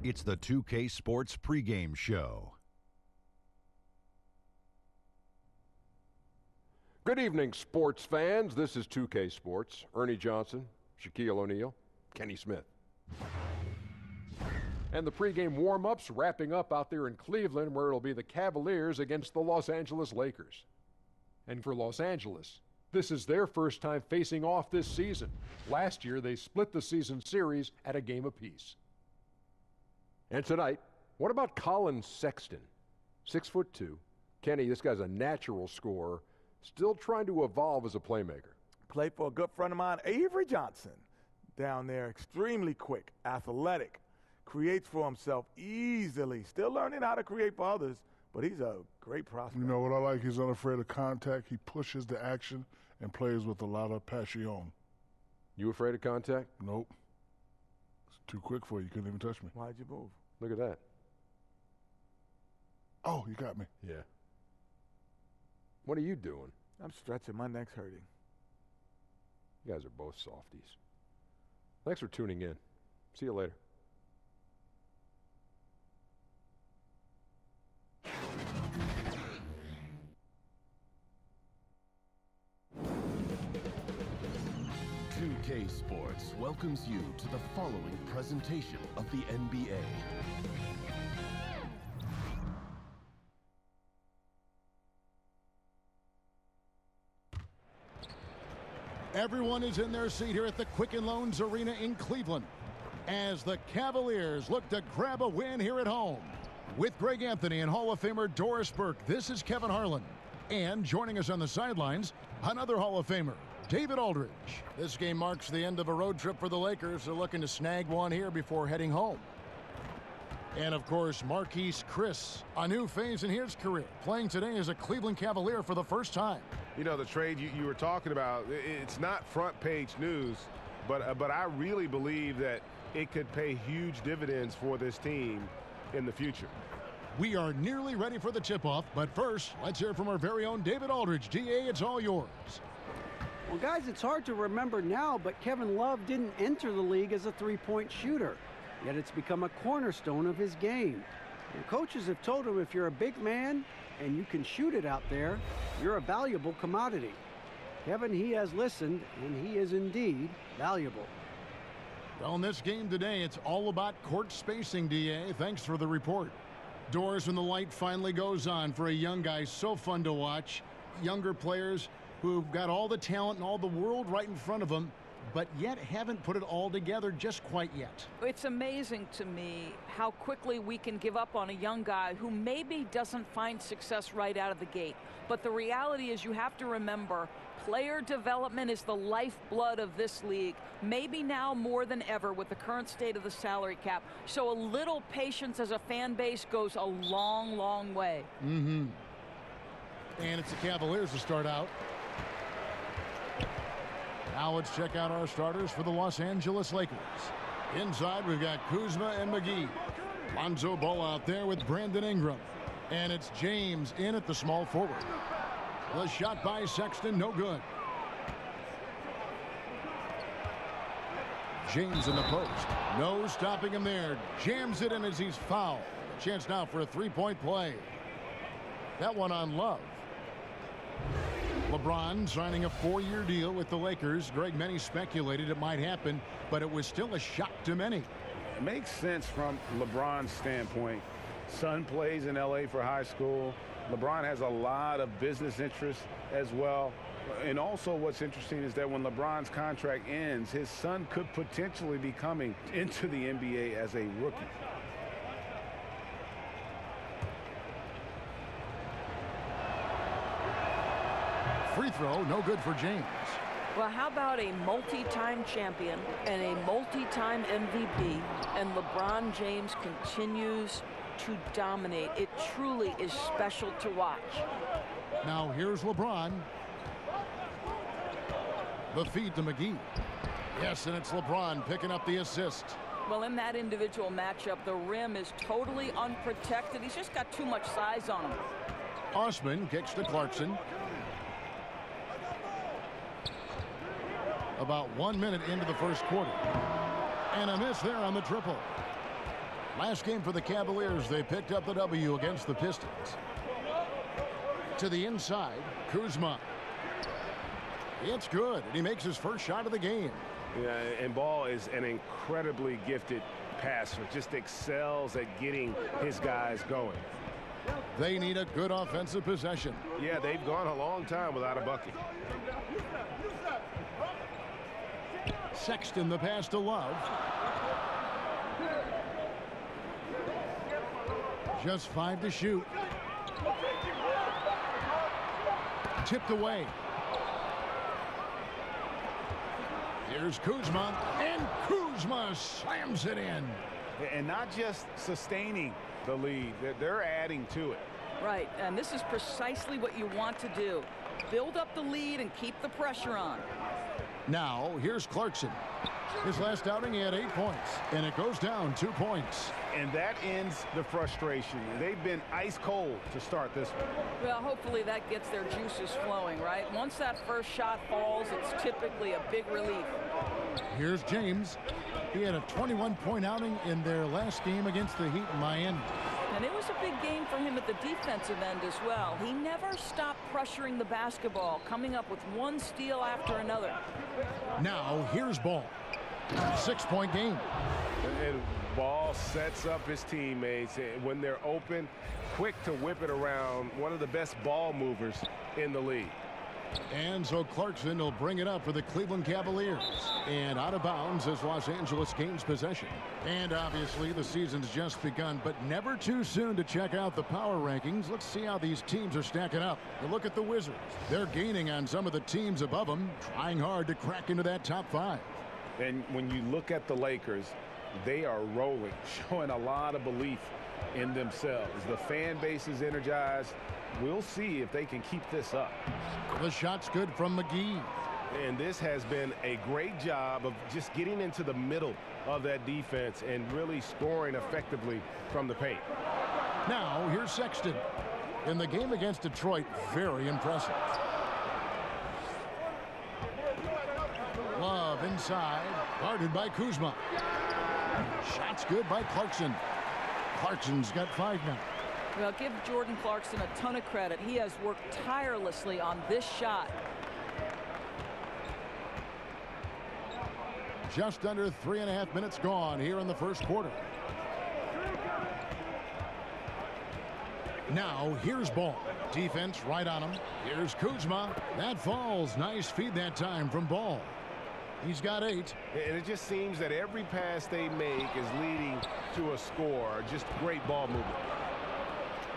It's the 2K Sports pregame show. Good evening, sports fans. This is 2K Sports. Ernie Johnson, Shaquille O'Neal, Kenny Smith. And the pregame warm-ups wrapping up out there in Cleveland, where it'll be the Cavaliers against the Los Angeles Lakers. And for Los Angeles, this is their first time facing off this season. Last year, they split the season series at a game apiece. And tonight, what about Colin Sexton? 6'2". Kenny, this guy's a natural scorer, still trying to evolve as a playmaker. Played for a good friend of mine, Avery Johnson, down there. Extremely quick, athletic, creates for himself easily. Still learning how to create for others, but he's a great prospect. You know what I like? He's unafraid of contact. He pushes the action and plays with a lot of passion. You afraid of contact? Nope. It's too quick for you. You couldn't even touch me. Why'd you move? Look at that. Oh, you got me. Yeah. What are you doing? I'm stretching. My neck's hurting. You guys are both softies. Thanks for tuning in. See you later. Sports welcomes you to the following presentation of the NBA. Everyone is in their seat here at the Quicken Loans Arena in Cleveland as the Cavaliers look to grab a win here at home. With Greg Anthony and Hall of Famer Doris Burke, this is Kevin Harlan. And joining us on the sidelines, another Hall of Famer, David Aldridge. This game marks the end of a road trip for the Lakers. They're looking to snag one here before heading home. And, of course, Marquise Chris, a new phase in his career, playing today as a Cleveland Cavalier for the first time. You know, the trade you were talking about, it's not front-page news, but I really believe that it could pay huge dividends for this team in the future. We are nearly ready for the tip-off, but first, let's hear from our very own David Aldridge. DA, it's all yours. Well, guys, it's hard to remember now, but Kevin Love didn't enter the league as a three-point shooter. Yet it's become a cornerstone of his game. And coaches have told him if you're a big man and you can shoot it out there, you're a valuable commodity. Kevin, he has listened, and he is indeed valuable. Well, in this game today, it's all about court spacing, DA. Thanks for the report. Doors when the light finally goes on for a young guy, so fun to watch. Younger players who've got all the talent and all the world right in front of them, but yet haven't put it all together just quite yet. It's amazing to me how quickly we can give up on a young guy who maybe doesn't find success right out of the gate. But the reality is you have to remember, player development is the lifeblood of this league, maybe now more than ever with the current state of the salary cap. So a little patience as a fan base goes a long, long way. And it's the Cavaliers to start out. Now let's check out our starters for the Los Angeles Lakers. Inside, we've got Kuzma and McGee. Lonzo Ball out there with Brandon Ingram. And it's James in at the small forward. The shot by Sexton, no good. James in the post. No stopping him there. Jams it in as he's fouled. A chance now for a three-point play. That one on Love. LeBron signing a 4-year deal with the Lakers. Greg, many speculated it might happen, but it was still a shock to many. It makes sense from LeBron's standpoint. Son plays in L.A. for high school. LeBron has a lot of business interests as well. And also what's interesting is that when LeBron's contract ends, his son could potentially be coming into the NBA as a rookie. Free throw, no good for James. Well, how about a multi-time champion and a multi-time MVP, and LeBron James continues to dominate. It truly is special to watch. Now here's LeBron. The feed to McGee. Yes, and it's LeBron picking up the assist. Well, in that individual matchup, the rim is totally unprotected. He's just got too much size on him. Osman kicks to Clarkson. About 1 minute into the first quarter. And a miss there on the triple. Last game for the Cavaliers, they picked up the W against the Pistons. To the inside, Kuzma. It's good, and he makes his first shot of the game. Yeah, and Ball is an incredibly gifted passer, just excels at getting his guys going. They need a good offensive possession. Yeah, they've gone a long time without a bucket. Sexton, the pass to Love. Just 5 to shoot. Tipped away. Here's Kuzma, and Kuzma slams it in. And not just sustaining the lead, they're adding to it. Right, and this is precisely what you want to do. Build up the lead and keep the pressure on. Now, here's Clarkson. His last outing, he had 8 points, and it goes down 2 points. And that ends the frustration. They've been ice cold to start this one. Well, hopefully that gets their juices flowing, right? Once that first shot falls, it's typically a big relief. Here's James. He had a 21-point outing in their last game against the Heat in Miami. And it was a big game for him at the defensive end as well. He never stopped pressuring the basketball, coming up with one steal after another. Now, here's Ball. 6-point game. And Ball sets up his teammates when they're open, quick to whip it around. One of the best ball movers in the league. And so Clarkson will bring it up for the Cleveland Cavaliers. And out of bounds as Los Angeles gains possession. And obviously the season's just begun, but never too soon to check out the power rankings. Let's see how these teams are stacking up. You look at the Wizards. They're gaining on some of the teams above them, trying hard to crack into that top 5. And when you look at the Lakers, they are rolling, showing a lot of belief in themselves. The fan base is energized. We'll see if they can keep this up. The shot's good from McGee. And this has been a great job of just getting into the middle of that defense and really scoring effectively from the paint. Now, here's Sexton. In the game against Detroit, very impressive. Love inside, guarded by Kuzma. Shot's good by Clarkson. Clarkson's got 5 now. Well, give Jordan Clarkson a ton of credit. He has worked tirelessly on this shot. Just under 3.5 minutes gone here in the first quarter. Now, here's Ball. Defense right on him. Here's Kuzma. That falls. Nice feed that time from Ball. He's got 8. And it just seems that every pass they make is leading to a score. Just great ball movement.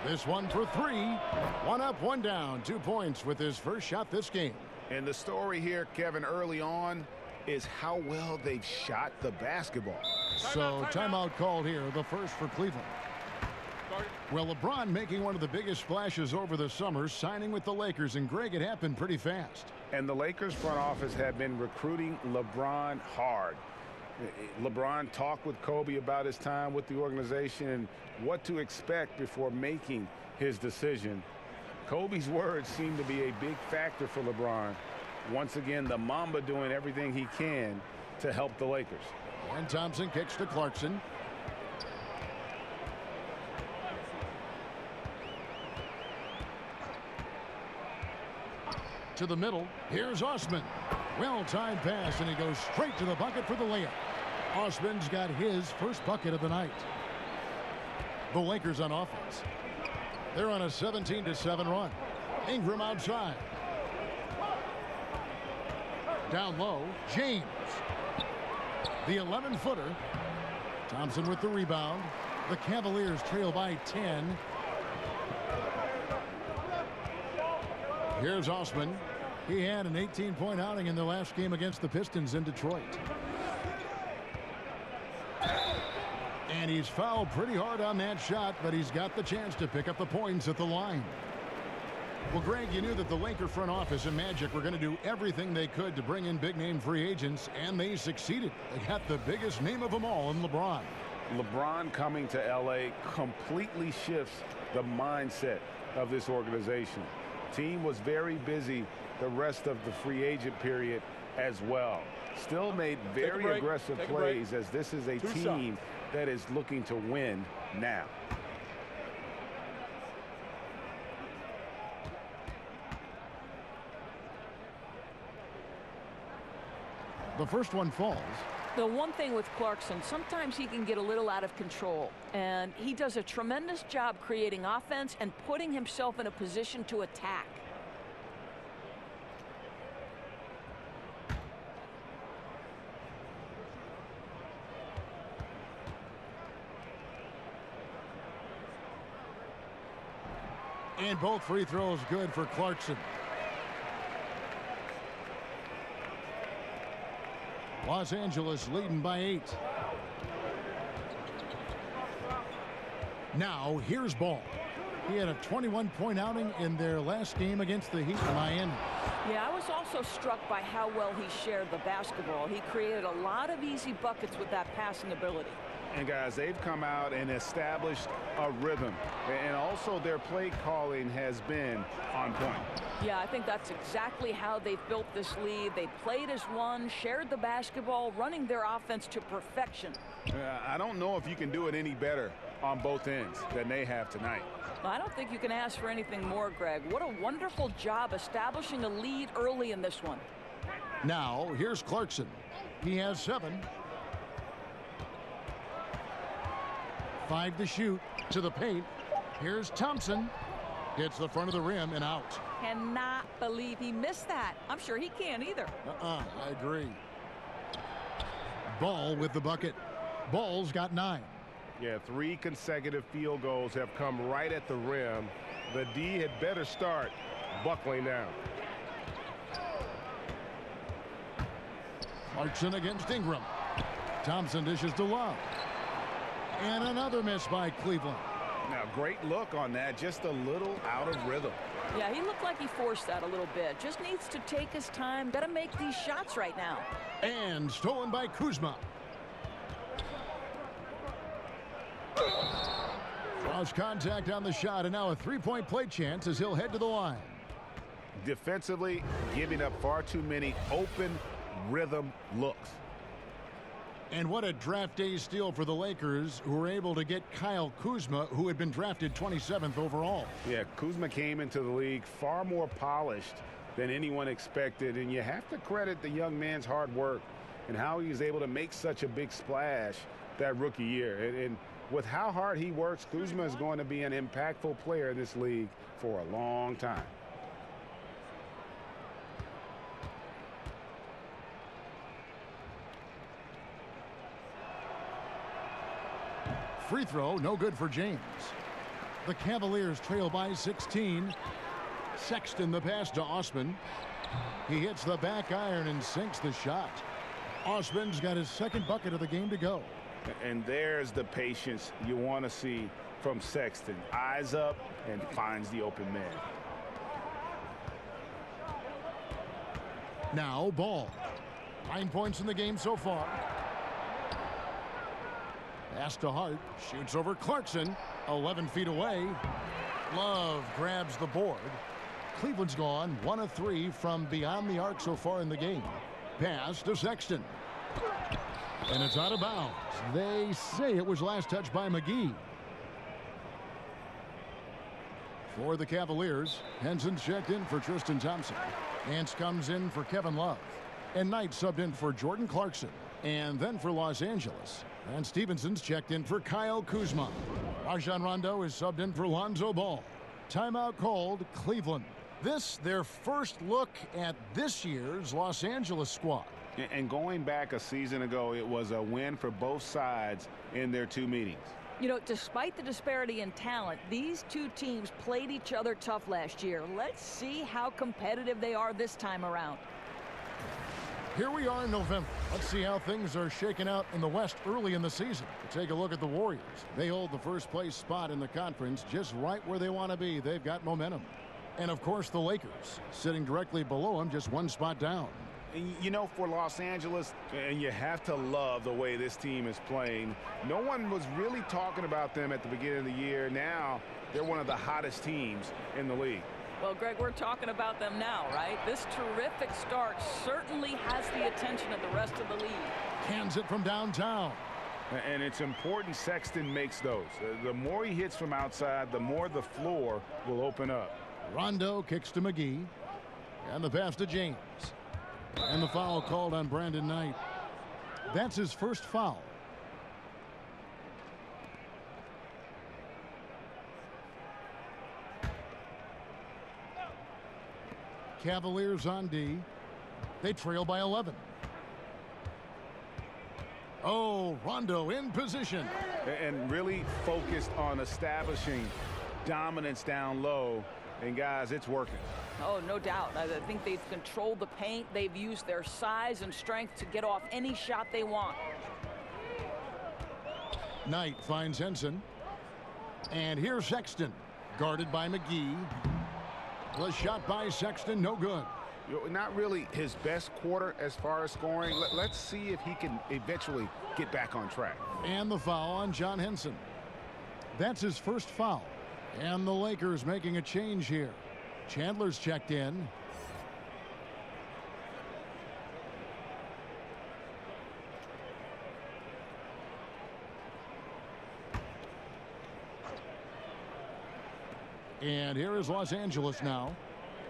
This one for 3. 1 up, 1 down. 2 points with his first shot this game. And the story here, Kevin, early on is how well they've shot the basketball. So timeout called here, the first for Cleveland. Well, LeBron making one of the biggest splashes over the summer, signing with the Lakers, and Greg, it happened pretty fast. And the Lakers front office have been recruiting LeBron hard. LeBron talked with Kobe about his time with the organization and what to expect before making his decision. Kobe's words seem to be a big factor for LeBron. Once again, the Mamba doing everything he can to help the Lakers. And Thompson kicks to Clarkson. To the middle. Here's Osman. Well-timed pass, and he goes straight to the bucket for the layup. Osman's got his first bucket of the night. The Lakers on offense. They're on a 17-7 run. Ingram outside. Down low, James. The 11-footer. Thompson with the rebound. The Cavaliers trail by 10. Here's Osman. He had an 18-point outing in the last game against the Pistons in Detroit. And he's fouled pretty hard on that shot, but he's got the chance to pick up the points at the line. Well, Greg, you knew that the Laker front office and Magic were going to do everything they could to bring in big-name free agents, and they succeeded. They got the biggest name of them all in LeBron. LeBron coming to L.A. completely shifts the mindset of this organization. Team was very busy the rest of the free agent period as well. Still made very aggressive plays as this is a team that is looking to win now. The first one falls. The one thing with Clarkson, sometimes he can get a little out of control, and he does a tremendous job creating offense and putting himself in a position to attack. And both free throws good for Clarkson. Los Angeles leading by 8. Now here's Ball. He had a 21-point outing in their last game against the Heat in Miami. Yeah, I was also struck by how well he shared the basketball. He created a lot of easy buckets with that passing ability. And guys, they've come out and established a rhythm, and also their play calling has been on point. Yeah, I think that's exactly how they've built this lead. They played as one, shared the basketball, running their offense to perfection. I don't know if you can do it any better on both ends than they have tonight. I don't think you can ask for anything more, Greg. What a wonderful job establishing a lead early in this one. Now here's Clarkson. He has 7. 5 to shoot, to the paint. Here's Thompson. Hits the front of the rim and out. Cannot believe he missed that. I'm sure he can't either. I agree. Ball with the bucket. Ball's got 9. Yeah, 3 consecutive field goals have come right at the rim. The D had better start buckling down. Clarkson against Ingram. Thompson dishes to Love. And another miss by Cleveland. Now, great look on that. Just a little out of rhythm. Yeah, he looked like he forced that a little bit. Just needs to take his time. Got to make these shots right now. And stolen by Kuzma. Cross contact on the shot, and now a 3-point play chance as he'll head to the line. Defensively, giving up far too many open rhythm looks. And what a draft day steal for the Lakers, who were able to get Kyle Kuzma, who had been drafted 27th overall. Yeah, Kuzma came into the league far more polished than anyone expected, and you have to credit the young man's hard work and how he was able to make such a big splash that rookie year. And with how hard he works, Kuzma is going to be an impactful player in this league for a long time. Free throw, no good for James. The Cavaliers trail by 16. Sexton the pass to Osman. He hits the back iron and sinks the shot. Osman's got his second bucket of the game to go. And there's the patience you want to see from Sexton. Eyes up and finds the open man. Now Ball. 9 points in the game so far. Pass to Hart. Shoots over Clarkson. 11 feet away. Love grabs the board. Cleveland's gone 1 of 3 from beyond the arc so far in the game. Pass to Sexton. And it's out of bounds. They say it was last touched by McGee. For the Cavaliers, Henson's checked in for Tristan Thompson. Nance comes in for Kevin Love. And Knight subbed in for Jordan Clarkson. And then for Los Angeles, and Stevenson's checked in for Kyle Kuzma. Rajon Rondo is subbed in for Lonzo Ball. Timeout called Cleveland. This their first look at this year's Los Angeles squad. And going back a season ago, it was a win for both sides in their 2 meetings. You know, despite the disparity in talent, these two teams played each other tough last year. Let's see how competitive they are this time around. Here we are in November. Let's see how things are shaking out in the West early in the season. Take a look at the Warriors. They hold the first place spot in the conference just right where they want to be. They've got momentum. And of course the Lakers sitting directly below them, just 1 spot down. You know, for Los Angeles, and you have to love the way this team is playing. No one was really talking about them at the beginning of the year. Now they're one of the hottest teams in the league. Well, Greg, we're talking about them now, right? This terrific start certainly has the attention of the rest of the league. Cans it from downtown. And it's important Sexton makes those. The more he hits from outside, the more the floor will open up. Rondo kicks to McGee. And the pass to James. And the foul called on Brandon Knight. That's his first foul. Cavaliers on D. They trail by 11. Oh, Rondo in position. And really focused on establishing dominance down low. And, guys, it's working. Oh, no doubt. I think they've controlled the paint. They've used their size and strength to get off any shot they want. Knight finds Henson. And here's Sexton. Guarded by McGee. The shot by Sexton, no good. Not really his best quarter as far as scoring. Let's see if he can eventually get back on track. And the foul on John Henson. That's his first foul. And the Lakers making a change here. Chandler's checked in. And here is Los Angeles now.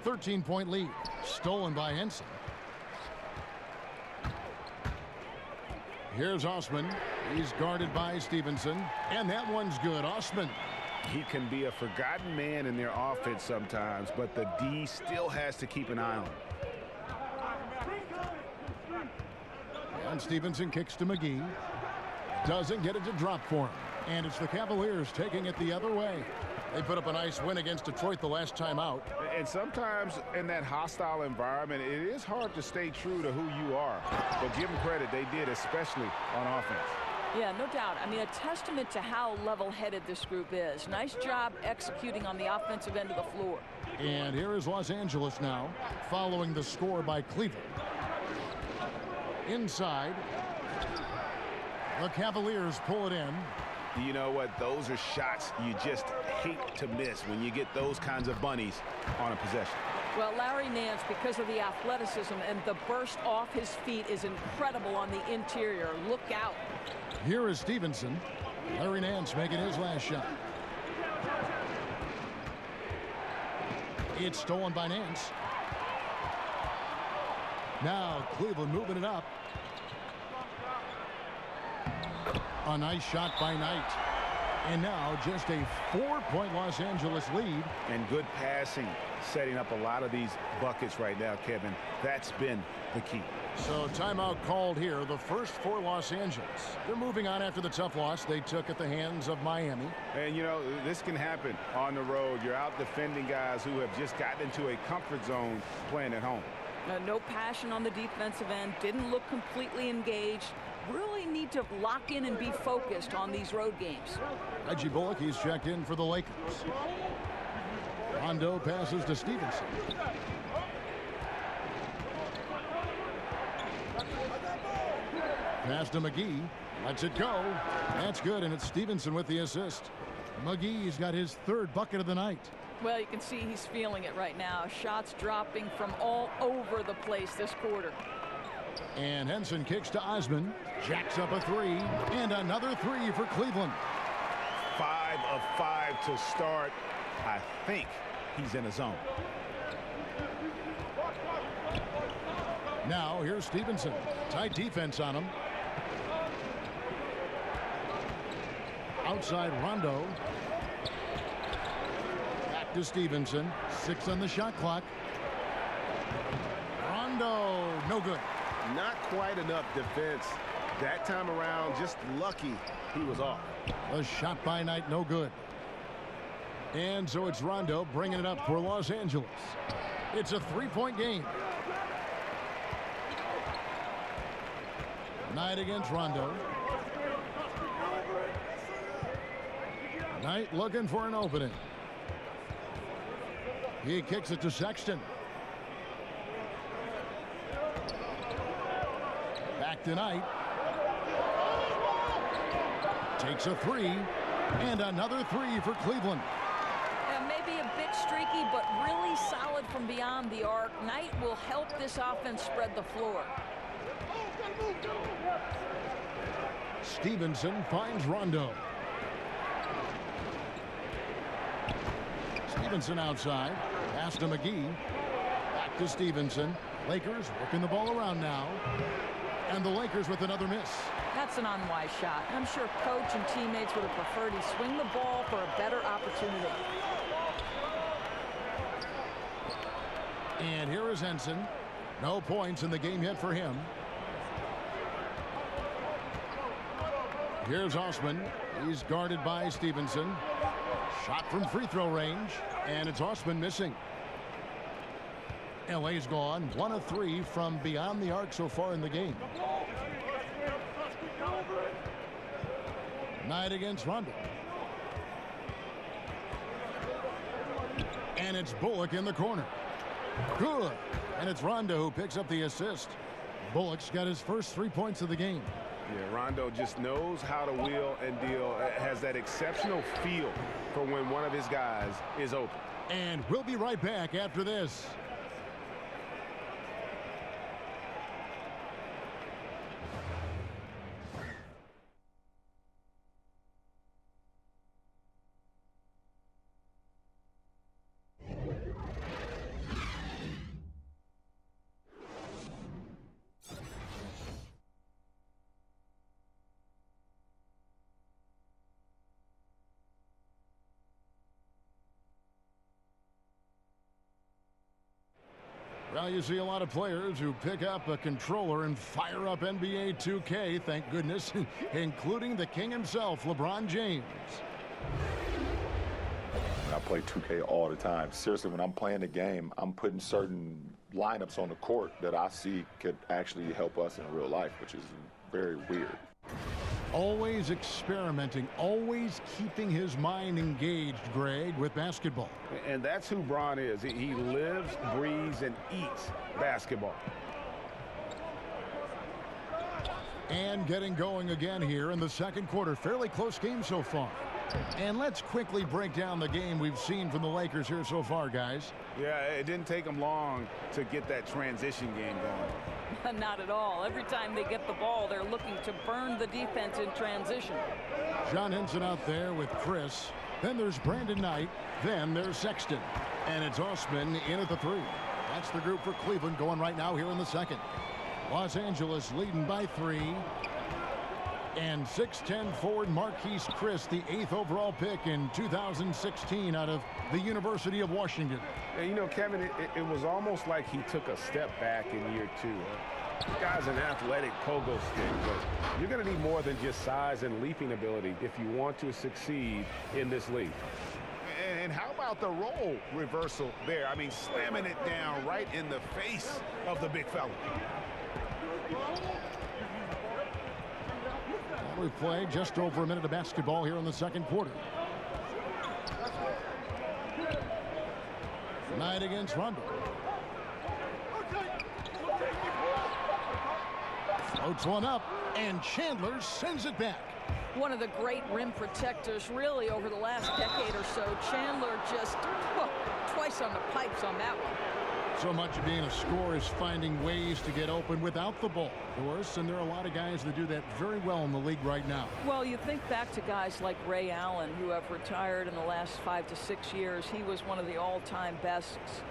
13-point lead. Stolen by Henson. Here's Osman. He's guarded by Stevenson. And that one's good. Osman. He can be a forgotten man in their offense sometimes, but the D still has to keep an eye on him. And Stevenson kicks to McGee. Doesn't get it to drop for him. And it's the Cavaliers taking it the other way. They put up a nice win against Detroit the last time out. And sometimes in that hostile environment, it is hard to stay true to who you are. But give them credit, they did, especially on offense. Yeah, no doubt. I mean, a testament to how level-headed this group is. Nice job executing on the offensive end of the floor. And here is Los Angeles now, following the score by Cleveland. Inside, the Cavaliers pull it in. You know what? Those are shots you just hate to miss when you get those kinds of bunnies on a possession. Well, Larry Nance, because of the athleticism and the burst off his feet, is incredible on the interior. Look out. Here is Stevenson. Larry Nance making his last shot. It's stolen by Nance. Now Cleveland moving it up. A nice shot by Knight. And now just a 4-point Los Angeles lead. And good passing, setting up a lot of these buckets right now, Kevin. That's been the key. So timeout called here, the first for Los Angeles. They're moving on after the tough loss they took at the hands of Miami. And, you know, this can happen on the road. You're out defending guys who have just gotten into a comfort zone playing at home. No passion on the defensive end. Didn't look completely engaged. Really need to lock in and be focused on these road games. Reggie Bullock, he's checked in for the Lakers. Rondo passes to Stevenson. Pass to McGee. Lets it go. That's good, and it's Stevenson with the assist. McGee's got his third bucket of the night. Well, you can see he's feeling it right now. Shots dropping from all over the place this quarter. And Henson kicks to Osman. Jacks up a three. And another three for Cleveland. 5 of 5 to start. I think he's in a zone. Now here's Stevenson. Tight defense on him. Outside Rondo. Back to Stevenson. 6 on the shot clock. Rondo, no good. Not quite enough defense. That time around, just lucky he was off. A shot by Knight, no good. And so it's Rondo bringing it up for Los Angeles. It's a 3-point game. Knight against Rondo. Knight looking for an opening. He kicks it to Sexton. Back to Knight. Takes a three. And another three for Cleveland. Maybe a bit streaky, but really solid from beyond the arc. Knight will help this offense spread the floor. Stevenson finds Rondo. Stevenson outside. Pass to McGee. Back to Stevenson. Lakers working the ball around now. And the Lakers with another miss. That's an unwise shot. I'm sure coach and teammates would have preferred he swing the ball for a better opportunity. And here is Henson. No points in the game yet for him. Here's Osman. He's guarded by Stevenson. Shot from free throw range. And it's Osman missing. LA's gone 1 of 3 from beyond the arc so far in the game. Knight against Rondo. And it's Bullock in the corner. Good. And it's Rondo who picks up the assist. Bullock's got his first 3 points of the game. Yeah, Rondo just knows how to wheel and deal. Has that exceptional feel for when one of his guys is open. And we'll be right back after this. Well, you see a lot of players who pick up a controller and fire up NBA 2K, thank goodness, including the king himself, LeBron James. I play 2K all the time. Seriously, when I'm playing the game, I'm putting certain lineups on the court that I see could actually help us in real life, which is very weird. Always experimenting, always keeping his mind engaged, Greg, with basketball. And that's who Bron is. He lives, breathes, and eats basketball. And getting going again here in the second quarter. Fairly close game so far. And let's quickly break down the game we've seen from the Lakers here so far, guys. Yeah, it didn't take them long to get that transition game going. Not at all. Every time they get the ball, they're looking to burn the defense in transition. John Henson out there with Chris. Then there's Brandon Knight. Then there's Sexton. And it's Osman in at the 3. That's the group for Cleveland going right now here in the second. Los Angeles leading by 3. And 6'10" forward Marquise Chris, the 8th overall pick in 2016 out of the University of Washington. And you know, Kevin, it was almost like he took a step back in year 2. The guy's an athletic pogo stick, but you're going to need more than just size and leaping ability if you want to succeed in this league. And how about the role reversal there? I mean, slamming it down right in the face of the big fella. We've played just over a minute of basketball here in the second quarter. Knight against Rondo. Floats one up, and Chandler sends it back. One of the great rim protectors really over the last decade or so. Chandler just twice on the pipes on that one. So much of being a scorer is finding ways to get open without the ball, of course, and there are a lot of guys that do that very well in the league right now. Well, you think back to guys like Ray Allen, who have retired in the last 5 to 6 years. He was one of the all-time bests.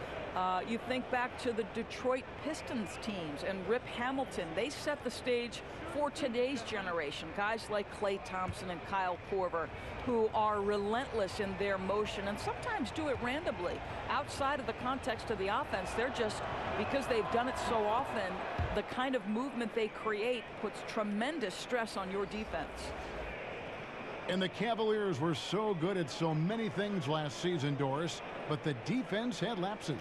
You think back to the Detroit Pistons teams and Rip Hamilton. They set the stage for today's generation. Guys like Klay Thompson and Kyle Korver, who are relentless in their motion and sometimes do it randomly. Outside of the context of the offense, they're just, because they've done it so often, the kind of movement they create puts tremendous stress on your defense. And the Cavaliers were so good at so many things last season, Doris, but the defense had lapses.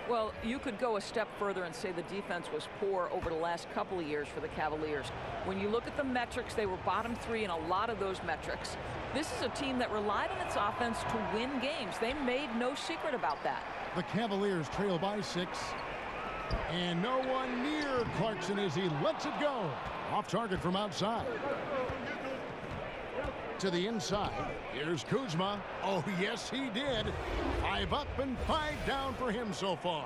Well, you could go a step further and say the defense was poor over the last couple of years for the Cavaliers. When you look at the metrics, they were bottom 3 in a lot of those metrics. This is a team that relied on its offense to win games. They made no secret about that. The Cavaliers trail by 6. And no one near Clarkson as he lets it go. Off target from outside. To the inside. Here's Kuzma. Oh, yes, he did. 5 up and 5 down for him so far.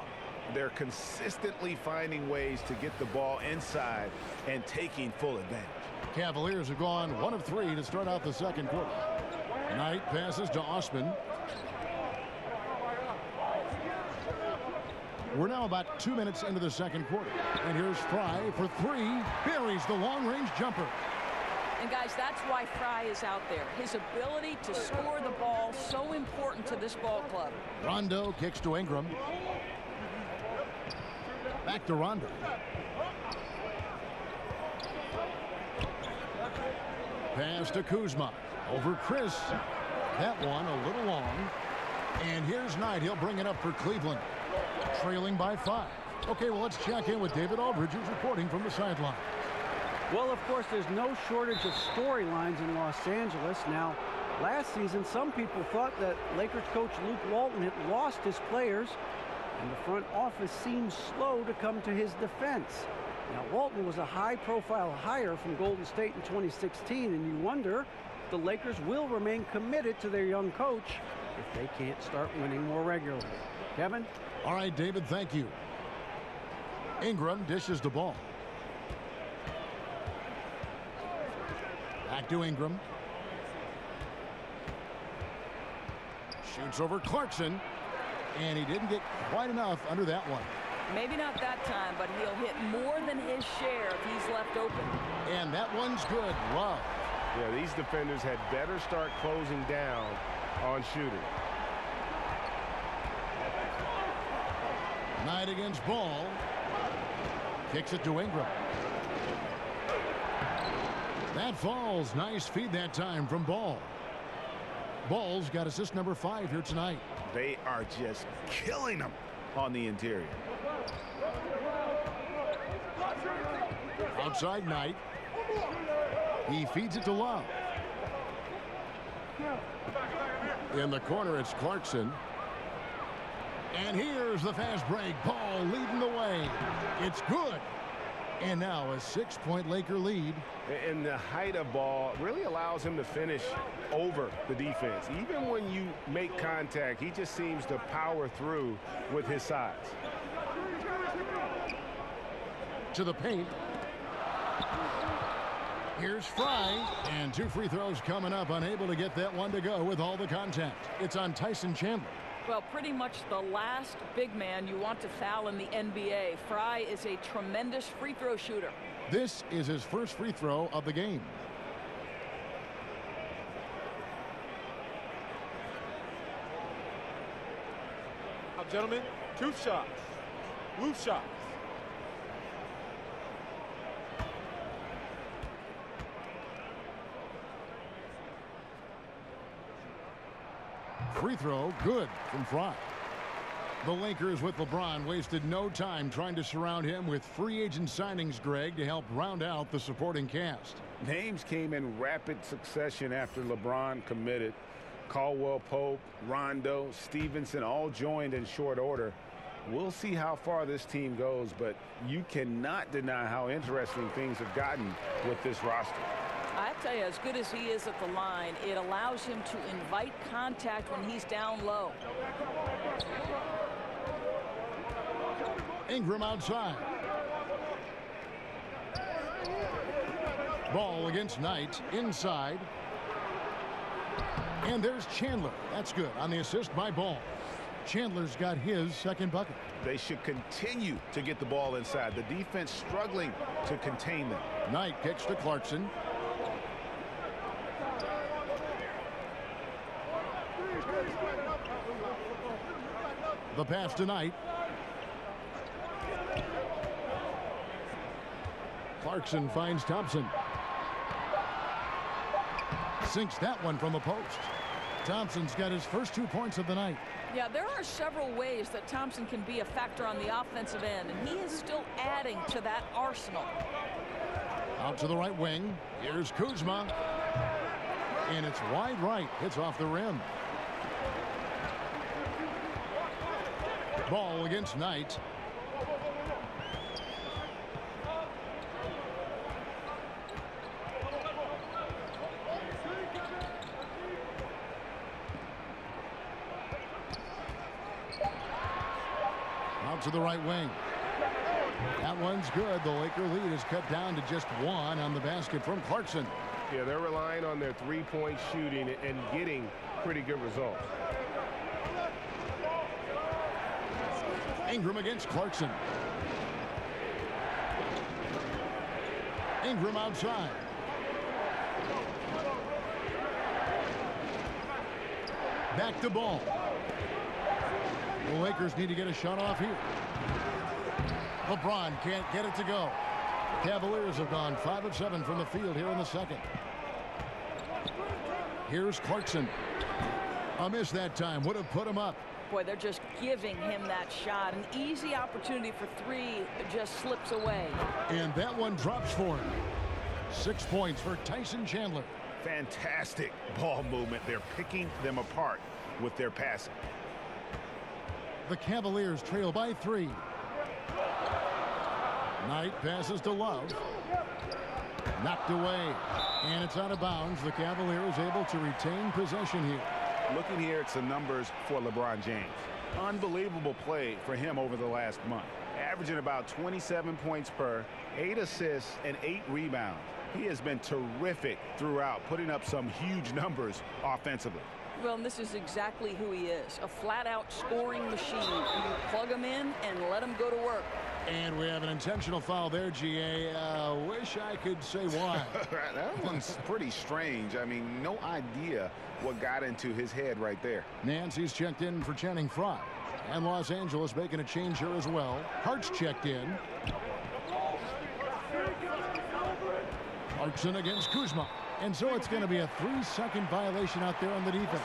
They're consistently finding ways to get the ball inside and taking full advantage. Cavaliers have gone 1 of 3 to start out the second quarter. Knight passes to Osman. We're now about 2 minutes into the second quarter. And here's Fry for 3. Buries the long-range jumper. And guys, that's why Fry is out there. His ability to score the ball, so important to this ball club. Rondo kicks to Ingram. Back to Rondo. Pass to Kuzma. Over Chris. That one a little long. And here's Knight. He'll bring it up for Cleveland. Trailing by 5. Okay, well, let's check in with David Aldridge, who's reporting from the sideline. Well, of course, there's no shortage of storylines in Los Angeles. Now, last season, some people thought that Lakers coach Luke Walton had lost his players, and the front office seemed slow to come to his defense. Now, Walton was a high-profile hire from Golden State in 2016, and you wonder if the Lakers will remain committed to their young coach if they can't start winning more regularly. Kevin? All right, David, thank you. Ingram dishes the ball. Back to Ingram. Shoots over Clarkson. And he didn't get quite enough under that one. Maybe not that time, but he'll hit more than his share if he's left open. And that one's good. Love. Yeah, these defenders had better start closing down on shooting. Knight against Ball. Kicks it to Ingram. That falls. Nice feed that time from Ball. Ball's got assist number 5 here tonight. They are just killing them on the interior. Outside Knight. He feeds it to Love. In the corner, it's Clarkson. And here's the fast break. Ball leading the way. It's good. And now a 6-point Laker lead. And the height of Ball really allows him to finish over the defense. Even when you make contact, he just seems to power through with his size. To the paint. Here's Fry. And 2 free throws coming up. Unable to get that one to go with all the contact. It's on Tyson Chandler. Well, pretty much the last big man you want to foul in the NBA. Fry is a tremendous free throw shooter. This is his first free throw of the game. Now, gentlemen, 2 shots. Loose shots. Free throw, good from Fry. The Lakers with LeBron wasted no time trying to surround him with free agent signings, Greg, to help round out the supporting cast. Names came in rapid succession after LeBron committed. Caldwell Pope, Rondo, Stevenson all joined in short order. We'll see how far this team goes, but you cannot deny how interesting things have gotten with this roster. I tell you, as good as he is at the line, it allows him to invite contact when he's down low. Ingram outside. Ball against Knight inside. And there's Chandler. That's good on the assist by Ball. Chandler's got his second bucket. They should continue to get the ball inside. The defense struggling to contain them. Knight kicks to Clarkson. The pass to Knight. Clarkson finds Thompson. Sinks that one from the post. Thompson's got his first 2 points of the night. Yeah, there are several ways that Thompson can be a factor on the offensive end, and he is still adding to that arsenal. Out to the right wing. Here's Kuzma. And it's wide right. It's off the rim. Ball against Knight. out to the right wing. That one's good. The Laker lead is cut down to just 1 on the basket from Clarkson. Yeah, they're relying on their three-point shooting and getting pretty good results. Ingram against Clarkson. Ingram outside. Back to Ball. The Lakers need to get a shot off here. LeBron can't get it to go. Cavaliers have gone 5 of 7 from the field here in the second. Here's Clarkson. A miss that time. Would have put him up. Boy, they're just giving him that shot. An easy opportunity for 3 just slips away. And that one drops for him. 6 points for Tyson Chandler. Fantastic ball movement. They're picking them apart with their passing. The Cavaliers trail by 3. Knight passes to Love. Knocked away. And it's out of bounds. The Cavaliers able to retain possession here. Looking here at some numbers for LeBron James. Unbelievable play for him over the last month. Averaging about 27 points per, 8 assists, and 8 rebounds. He has been terrific throughout, putting up some huge numbers offensively. Well, and this is exactly who he is. A flat-out scoring machine. You plug him in and let him go to work. And we have an intentional foul there, GA. Wish I could say why. That one's pretty strange. I mean, no idea what got into his head right there. Nancy's checked in for Channing Frye. And Los Angeles making a change here as well. Hart's checked in. Clarkson against Kuzma. And so it's going to be a 3-second violation out there on the defense.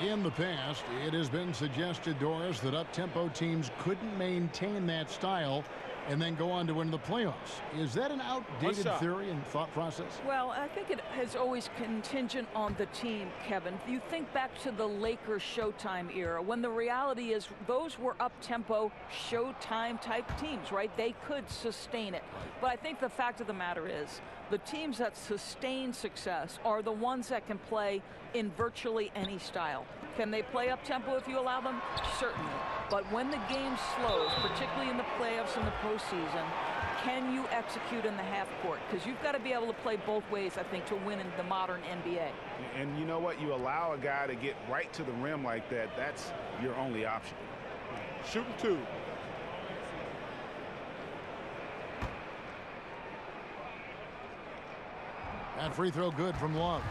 In the past, it has been suggested, Doris, that up-tempo teams couldn't maintain that style and then go on to win the playoffs. Is that an outdated theory and thought process? Well, I think it has always contingent on the team, Kevin. You think back to the Lakers Showtime era, when the reality is those were up-tempo Showtime type teams, right? They could sustain it. But I think the fact of the matter is the teams that sustain success are the ones that can play in virtually any style. Can they play up-tempo if you allow them? Certainly. But when the game slows, particularly in the playoffs and the postseason, can you execute in the half court? Because you've got to be able to play both ways, I think, to win in the modern NBA. And you know what? You allow a guy to get right to the rim like that, that's your only option. Shooting 2. That free throw good from Love.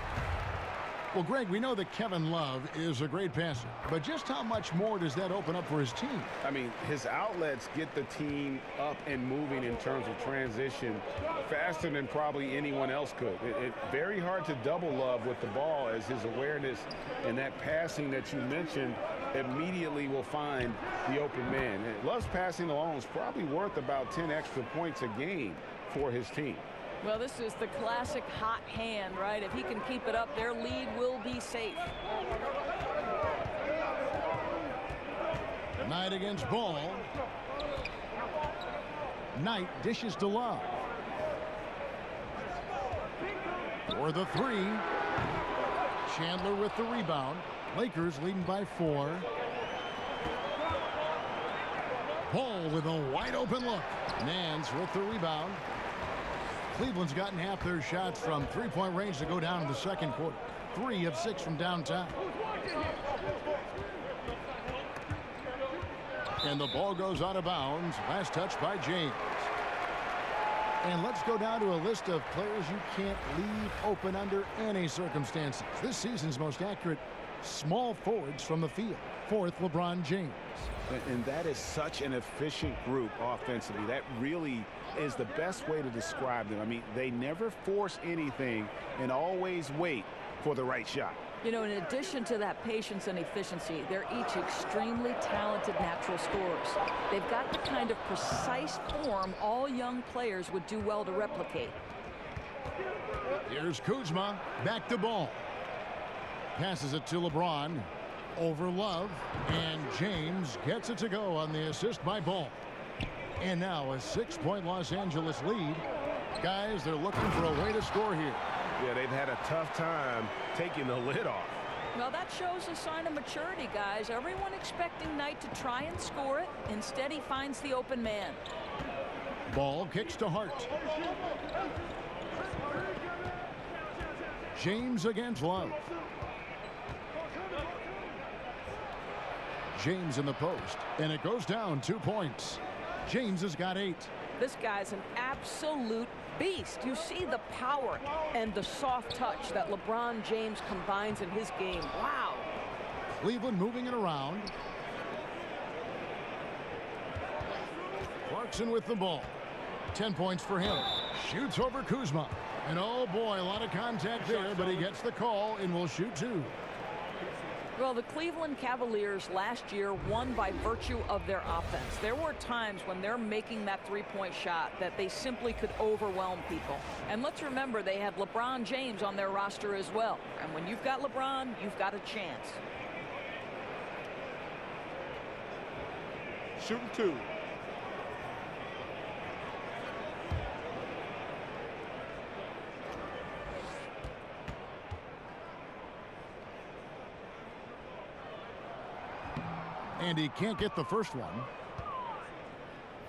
Well, Greg, we know that Kevin Love is a great passer, but just how much more does that open up for his team? I mean, his outlets get the team up and moving in terms of transition faster than probably anyone else could. It's very hard to double Love with the ball, as his awareness and that passing that you mentioned immediately will find the open man. And Love's passing alone is probably worth about 10 extra points a game for his team. Well, this is the classic hot hand, right? If he can keep it up, their lead will be safe. Knight against Ball. Knight dishes to Love. For the 3. Chandler with the rebound. Lakers leading by 4. Ball with a wide open look. Nance with the rebound. Cleveland's gotten half their shots from three-point range to go down in the second quarter. 3 of 6 from downtown. And the ball goes out of bounds. Last touch by James. And let's go down to a list of players you can't leave open under any circumstances. This season's most accurate small forwards from the field. 4th, LeBron James. And that is such an efficient group offensively. That really is the best way to describe them. I mean, they never force anything and always wait for the right shot. You know, in addition to that patience and efficiency, they're each extremely talented natural scorers. They've got the kind of precise form all young players would do well to replicate. Here's Kuzma, back to Ball. Passes it to LeBron. Over Love, and James gets it to go on the assist by Ball. And now a 6-point Los Angeles lead. Guys, they're looking for a way to score here. Yeah, they've had a tough time taking the lid off. Well, that shows a sign of maturity, guys. Everyone expecting Knight to try and score it. Instead, he finds the open man. Ball kicks to Hart. James against Love. James in the post, and it goes down 2 points. James has got 8. This guy's an absolute beast. You see the power and the soft touch that LeBron James combines in his game. Wow. Cleveland moving it around. Clarkson with the ball. 10 points for him. Shoots over Kuzma. And oh boy, a lot of contact there, but he gets the call and will shoot 2. Well, the Cleveland Cavaliers last year won by virtue of their offense. There were times when they're making that three-point shot that they simply could overwhelm people. And let's remember, they had LeBron James on their roster as well. And when you've got LeBron, you've got a chance. Shooting 2. And he can't get the first one.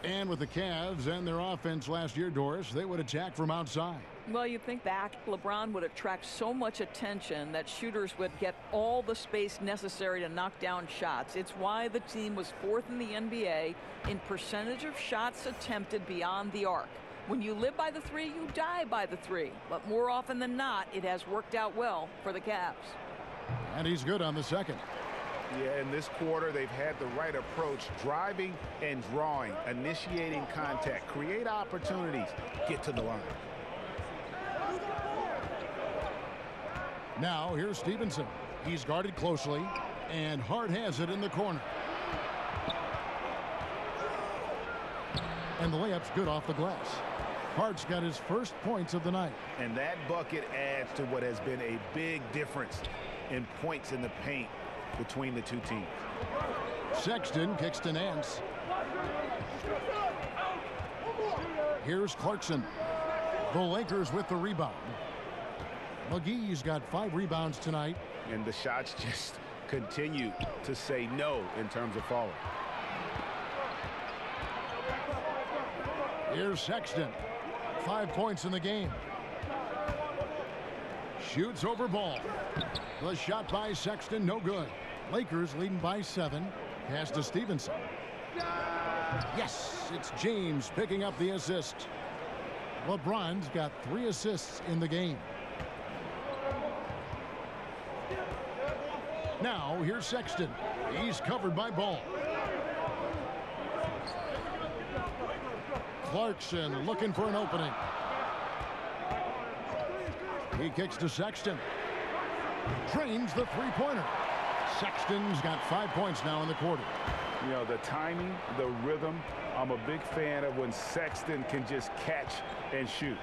And with the Cavs and their offense last year, Doris, they would attack from outside. Well, you'd think back, LeBron would attract so much attention that shooters would get all the space necessary to knock down shots. It's why the team was 4th in the NBA in percentage of shots attempted beyond the arc. When you live by the 3, you die by the 3. But more often than not, it has worked out well for the Cavs. And he's good on the second. Yeah, in this quarter, they've had the right approach, driving and drawing, initiating contact, create opportunities, get to the line. Now, here's Stevenson. He's guarded closely, and Hart has it in the corner. And the layup's good off the glass. Hart's got his first points of the night. And that bucket adds to what has been a big difference in points in the paint between the two teams. Sexton kicks to Nance. Here's Clarkson. The Lakers with the rebound. McGee's got 5 rebounds tonight. And the shots just continue to say no in terms of falling. Here's Sexton. 5 points in the game. Shoots over Ball. The shot by Sexton, no good. Lakers leading by 7. Pass to Stevenson. Yes, it's James picking up the assist. LeBron's got 3 assists in the game. Now, here's Sexton. He's covered by Ball. Clarkson looking for an opening. He kicks to Sexton. Drains the three-pointer. Sexton's got 5 points now in the quarter. You know, the timing, the rhythm, I'm a big fan of when Sexton can just catch and shoot.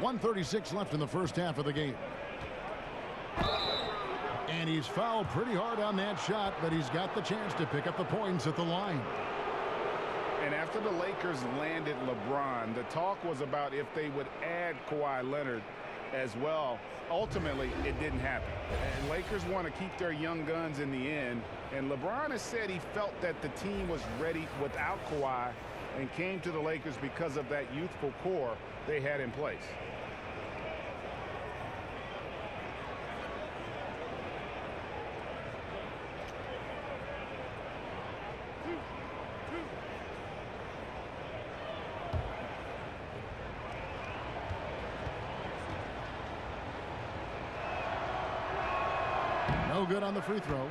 1:36 left in the first half of the game. And he's fouled pretty hard on that shot, but he's got the chance to pick up the points at the line. And after the Lakers landed LeBron, the talk was about if they would add Kawhi Leonard as well. Ultimately, it didn't happen. And Lakers want to keep their young guns in the end. And LeBron has said he felt that the team was ready without Kawhi and came to the Lakers because of that youthful core they had in place. No good on the free throw.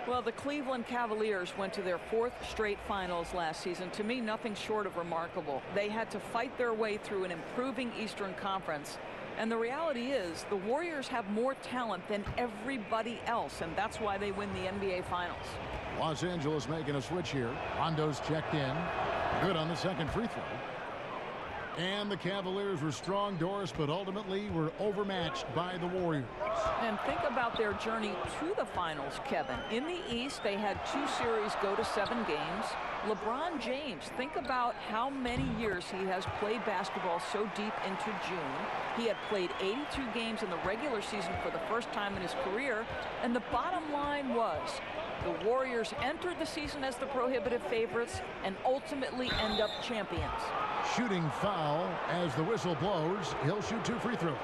Well, the Cleveland Cavaliers went to their 4th straight finals last season. To me, nothing short of remarkable. They had to fight their way through an improving Eastern Conference. And the reality is the Warriors have more talent than everybody else, and that's why they win the NBA Finals. Los Angeles making a switch here. Rondo's checked in. Good on the second free throw. And the Cavaliers were strong, Doris, but ultimately were overmatched by the Warriors. And think about their journey to the finals, Kevin. In the East, they had 2 series go to 7 games. LeBron James, think about how many years he has played basketball so deep into June. He had played 82 games in the regular season for the first time in his career. And the bottom line was, the Warriors entered the season as the prohibitive favorites and ultimately end up champions. Shooting foul as the whistle blows. He'll shoot 2 free throws.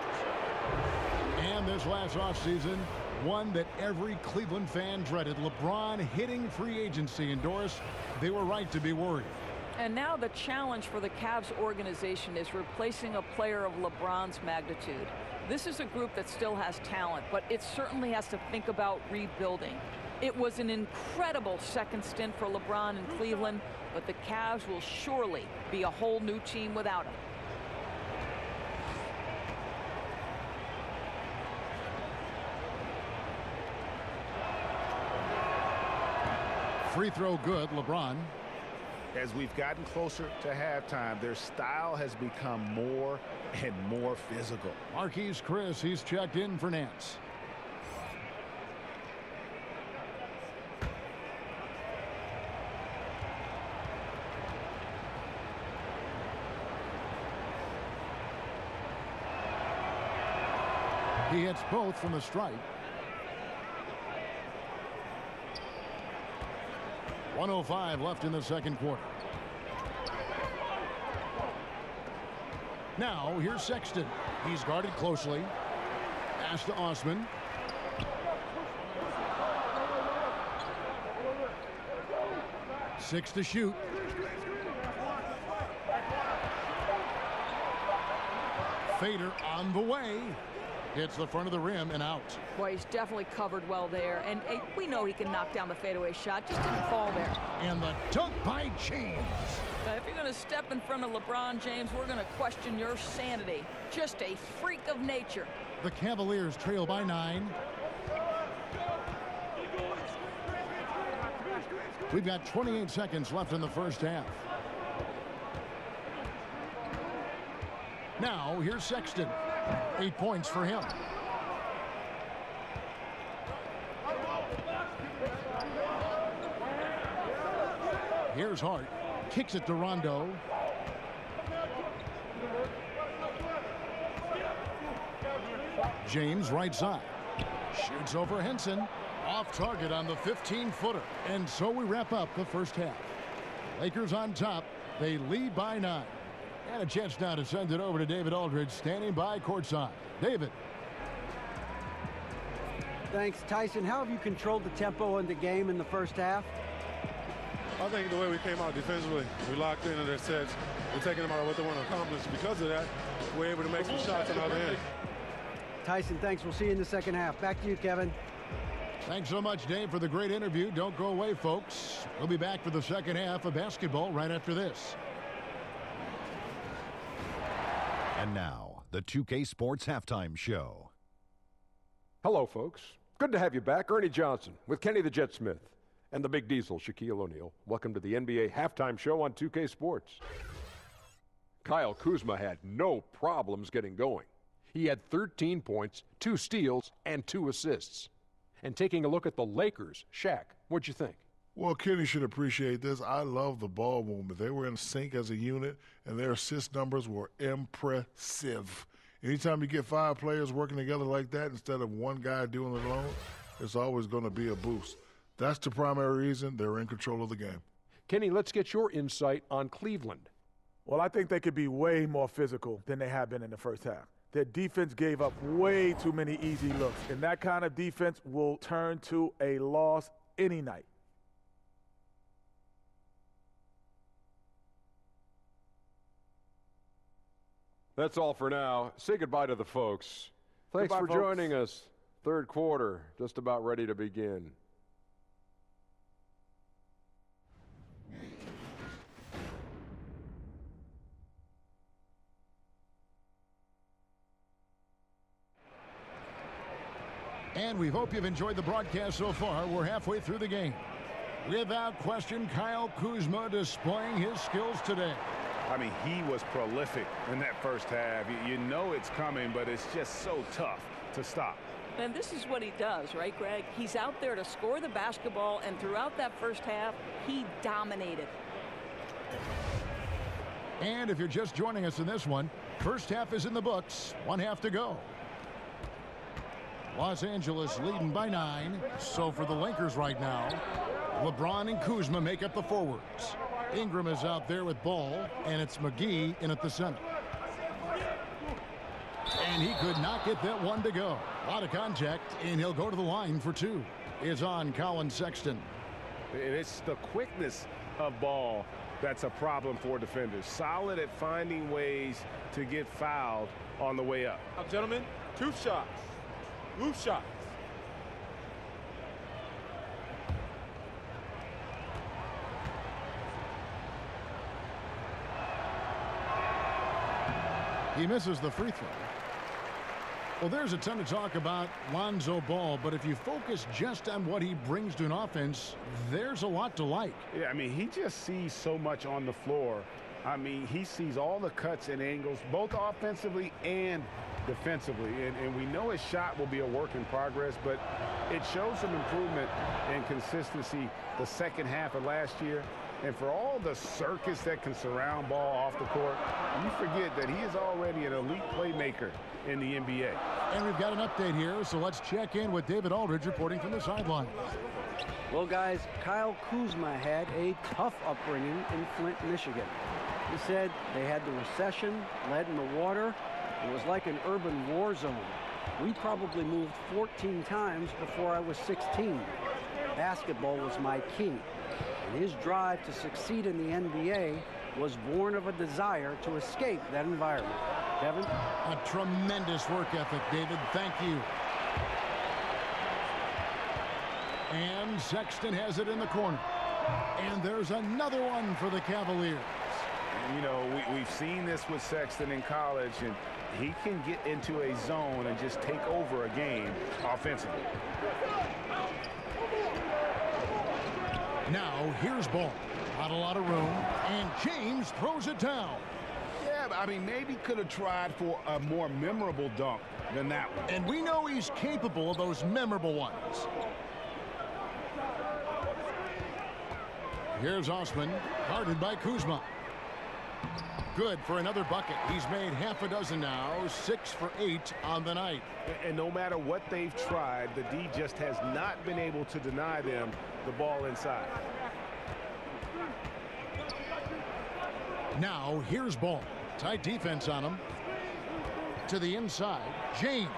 And this last offseason, one that every Cleveland fan dreaded. LeBron hitting free agency. And Doris, they were right to be worried. And now the challenge for the Cavs organization is replacing a player of LeBron's magnitude. This is a group that still has talent, but it certainly has to think about rebuilding. It was an incredible second stint for LeBron in Cleveland, but the Cavs will surely be a whole new team without him. Free throw good, LeBron. As we've gotten closer to halftime, their style has become more and more physical. Marquise Chris, he's checked in for Nance. He hits both from the stripe. 1:05 left in the second quarter. Now here's Sexton. He's guarded closely. Pass to Osman. Six to shoot. Fader on the way. Hits the front of the rim and out. Boy, he's definitely covered well there. And we know he can knock down the fadeaway shot. Just didn't fall there. And the dunk by James. If you're going to step in front of LeBron James, we're going to question your sanity. Just a freak of nature. The Cavaliers trail by 9. We've got 28 seconds left in the first half. Now, here's Sexton. 8 points for him. Here's Hart. Kicks it to Rondo. James right side. Shoots over Henson. Off target on the 15-footer. And so we wrap up the first half. Lakers on top. They lead by 9. And a chance now to send it over to David Aldridge, standing by courtside. David. Thanks, Tyson. How have you controlled the tempo in the game in the first half? I think the way we came out defensively, we locked into their sets. We're taking them out of what they want to accomplish. Because of that, we're able to make some shots on the other end. Tyson, thanks. We'll see you in the second half. Back to you, Kevin. Thanks so much, Dave, for the great interview. Don't go away, folks. We'll be back for the second half of basketball right after this. And now, the 2K Sports Halftime Show. Hello, folks. Good to have you back. Ernie Johnson with Kenny the Jet Smith and the Big Diesel, Shaquille O'Neal. Welcome to the NBA Halftime Show on 2K Sports. Kyle Kuzma had no problems getting going. He had 13 points, 2 steals, and 2 assists. And taking a look at the Lakers, Shaq, what'd you think? Well, Kenny should appreciate this. I love the ball movement. They were in sync as a unit, and their assist numbers were impressive. Anytime you get 5 players working together like that instead of one guy doing it alone, it's always going to be a boost. That's the primary reason they're in control of the game. Kenny, let's get your insight on Cleveland. Well, I think they could be way more physical than they have been in the first half. Their defense gave up way too many easy looks, and that kind of defense will turn to a loss any night. That's all for now. Say goodbye to the folks. Thanks Goodbye, for folks. joining us. Third quarter, just about ready to begin. And we hope you've enjoyed the broadcast so far. We're halfway through the game. Without question, Kyle Kuzma displaying his skills today. I mean, he was prolific in that first half. You know it's coming, but it's just so tough to stop. And this is what he does, right, Greg? He's out there to score the basketball, and throughout that first half, he dominated. And if you're just joining us in this one, first half is in the books. 1 half to go. Los Angeles leading by 9. So for the Lakers right now, LeBron and Kuzma make up the forwards. Ingram is out there with ball, and it's McGee in at the center. And he could not get that one to go. A lot of contact, and he'll go to the line for 2. Is on Colin Sexton. It's the quickness of ball that's a problem for defenders. Solid at finding ways to get fouled on the way up. Now, gentlemen, 2 shots. Loose shots. He misses the free throw. Well, there's a ton to talk about Lonzo Ball, but if you focus just on what he brings to an offense, there's a lot to like. Yeah, I mean, he just sees so much on the floor. I mean, he sees all the cuts and angles, both offensively and defensively. And we know his shot will be a work in progress, but it shows some improvement and consistency the second half of last year. And for all the circus that can surround Ball off the court, you forget that he is already an elite playmaker in the NBA. And we've got an update here, so let's check in with David Aldridge reporting from the sideline. Well, guys, Kyle Kuzma had a tough upbringing in Flint, Michigan. He said they had the recession, lead in the water. It was like an urban war zone. We probably moved 14 times before I was 16. Basketball was my key. And his drive to succeed in the NBA was born of a desire to escape that environment. Kevin? A tremendous work ethic, David. Thank you. And Sexton has it in the corner. And there's another one for the Cavaliers. You know, we've seen this with Sexton in college, and he can get into a zone and just take over a game offensively. Now, here's Ball. Not a lot of room, and James throws it down. Yeah, I mean, maybe could have tried for a more memorable dunk than that one. And we know he's capable of those memorable ones. Here's Osman, guarded by Kuzma. Good for another bucket. He's made half a dozen now, 6 for 8 on the night. And no matter what they've tried, the D just has not been able to deny them the ball inside. Now, here's Ball. Tight defense on him. To the inside, James.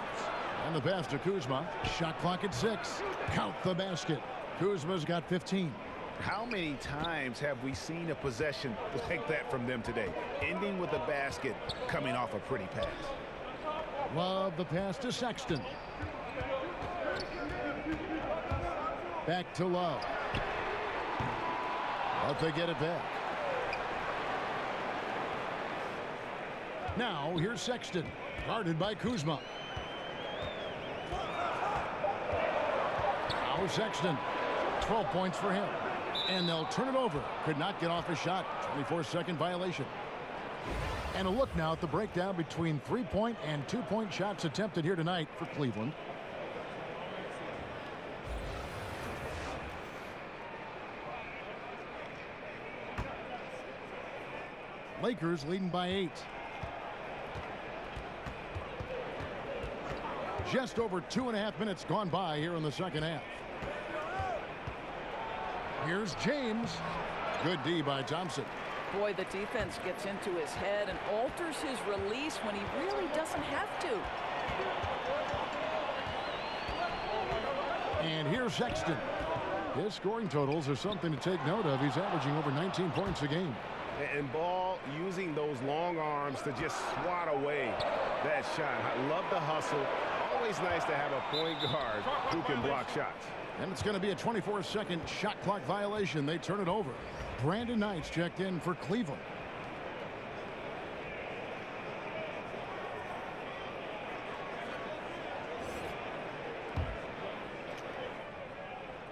And the pass to Kuzma. Shot clock at 6. Count the basket. Kuzma's got 15. How many times have we seen a possession like that from them today, ending with a basket coming off a pretty pass? Love the pass to Sexton. Back to Love. But they get it back. Now, here's Sexton, guarded by Kuzma. Now Sexton, 12 points for him. And they'll turn it over. Could not get off a shot. 24-second violation. And a look now at the breakdown between 3-point and 2-point shots attempted here tonight for Cleveland. Lakers leading by 8. Just over 2.5 minutes gone by here in the second half. Here's James. Good D by Thompson. Boy, the defense gets into his head and alters his release when he really doesn't have to. And here's Sexton. His scoring totals are something to take note of. He's averaging over 19 points a game. And Ball using those long arms to just swat away that shot. I love the hustle. Always nice to have a point guard who can block shots. And it's going to be a 24-second shot clock violation. They turn it over. Brandon Knight's checked in for Cleveland.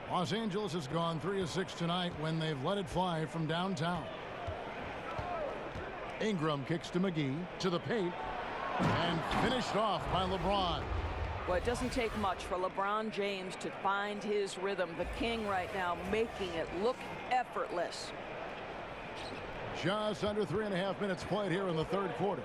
Los Angeles has gone 3 of 6 tonight when they've let it fly from downtown. Ingram kicks to McGee, to the paint, and finished off by LeBron. Well, it doesn't take much for LeBron James to find his rhythm. The king right now making it look effortless. Just under 3.5 minutes played here in the third quarter.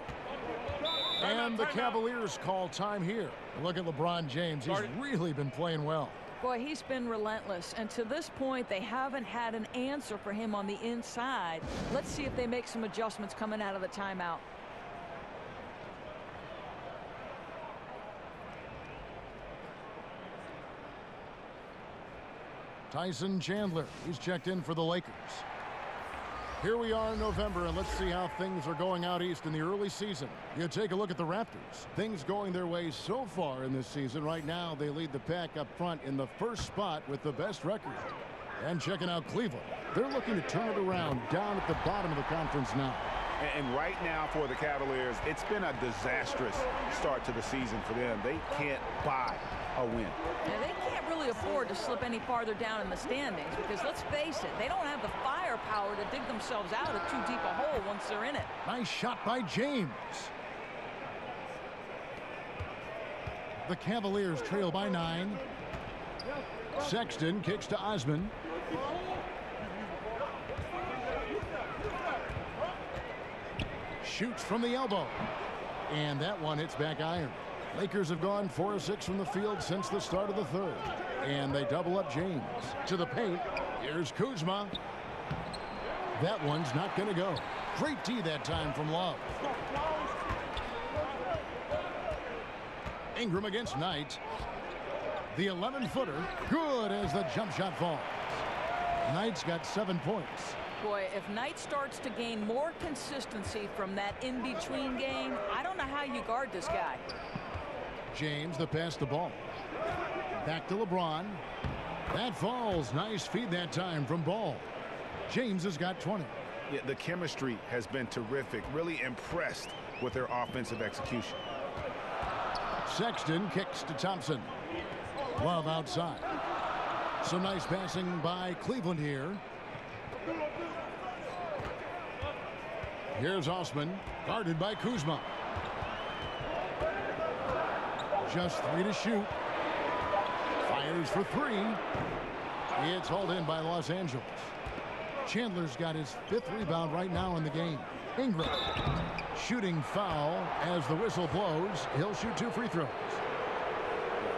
And the Cavaliers call time here. Look at LeBron James. He's really been playing well. Boy, he's been relentless. And to this point, they haven't had an answer for him on the inside. Let's see if they make some adjustments coming out of the timeout. Tyson Chandler, he's checked in for the Lakers. Here we are in November, and let's see how things are going out east in the early season. You take a look at the Raptors. Things going their way so far in this season. Right now, they lead the pack up front in the first spot with the best record. And checking out Cleveland. They're looking to turn it around down at the bottom of the conference now. And right now for the Cavaliers, it's been a disastrous start to the season for them. They can't buy a win. Yeah, they can't really afford to slip any farther down in the standings because, let's face it, they don't have the firepower to dig themselves out of too deep a hole once they're in it. Nice shot by James. The Cavaliers trail by 9. Sexton kicks to Osman. Shoots from the elbow. And that one hits back iron. Lakers have gone 4 of 6 from the field since the start of the third. And they double up James. To the paint. Here's Kuzma. That one's not going to go. Great D that time from Love. Ingram against Knight. The 11-footer. Good as the jump shot falls. Knight's got 7 points. Boy, if Knight starts to gain more consistency from that in-between game, I don't know how you guard this guy. James, the pass the ball. Back to LeBron. That falls. Nice feed that time from Ball. James has got 20. Yeah, the chemistry has been terrific. Really impressed with their offensive execution. Sexton kicks to Thompson. Love outside. Some nice passing by Cleveland here. Here's Osman, guarded by Kuzma. Just 3 to shoot. Fires for 3. It's hauled in by Los Angeles. Chandler's got his 5th rebound right now in the game. Ingram, shooting foul as the whistle blows. He'll shoot 2 free throws.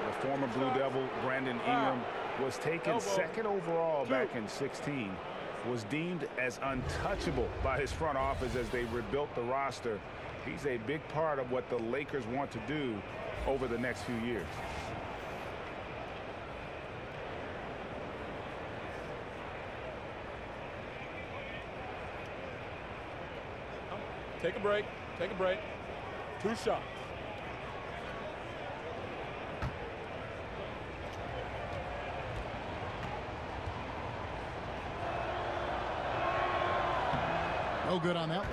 The former Blue Devil, Brandon Ingram, was taken 2nd overall back in 16. Was deemed as untouchable by his front office as they rebuilt the roster. He's a big part of what the Lakers want to do over the next few years. Take a break. Take a break. 2 shots. No good on that one.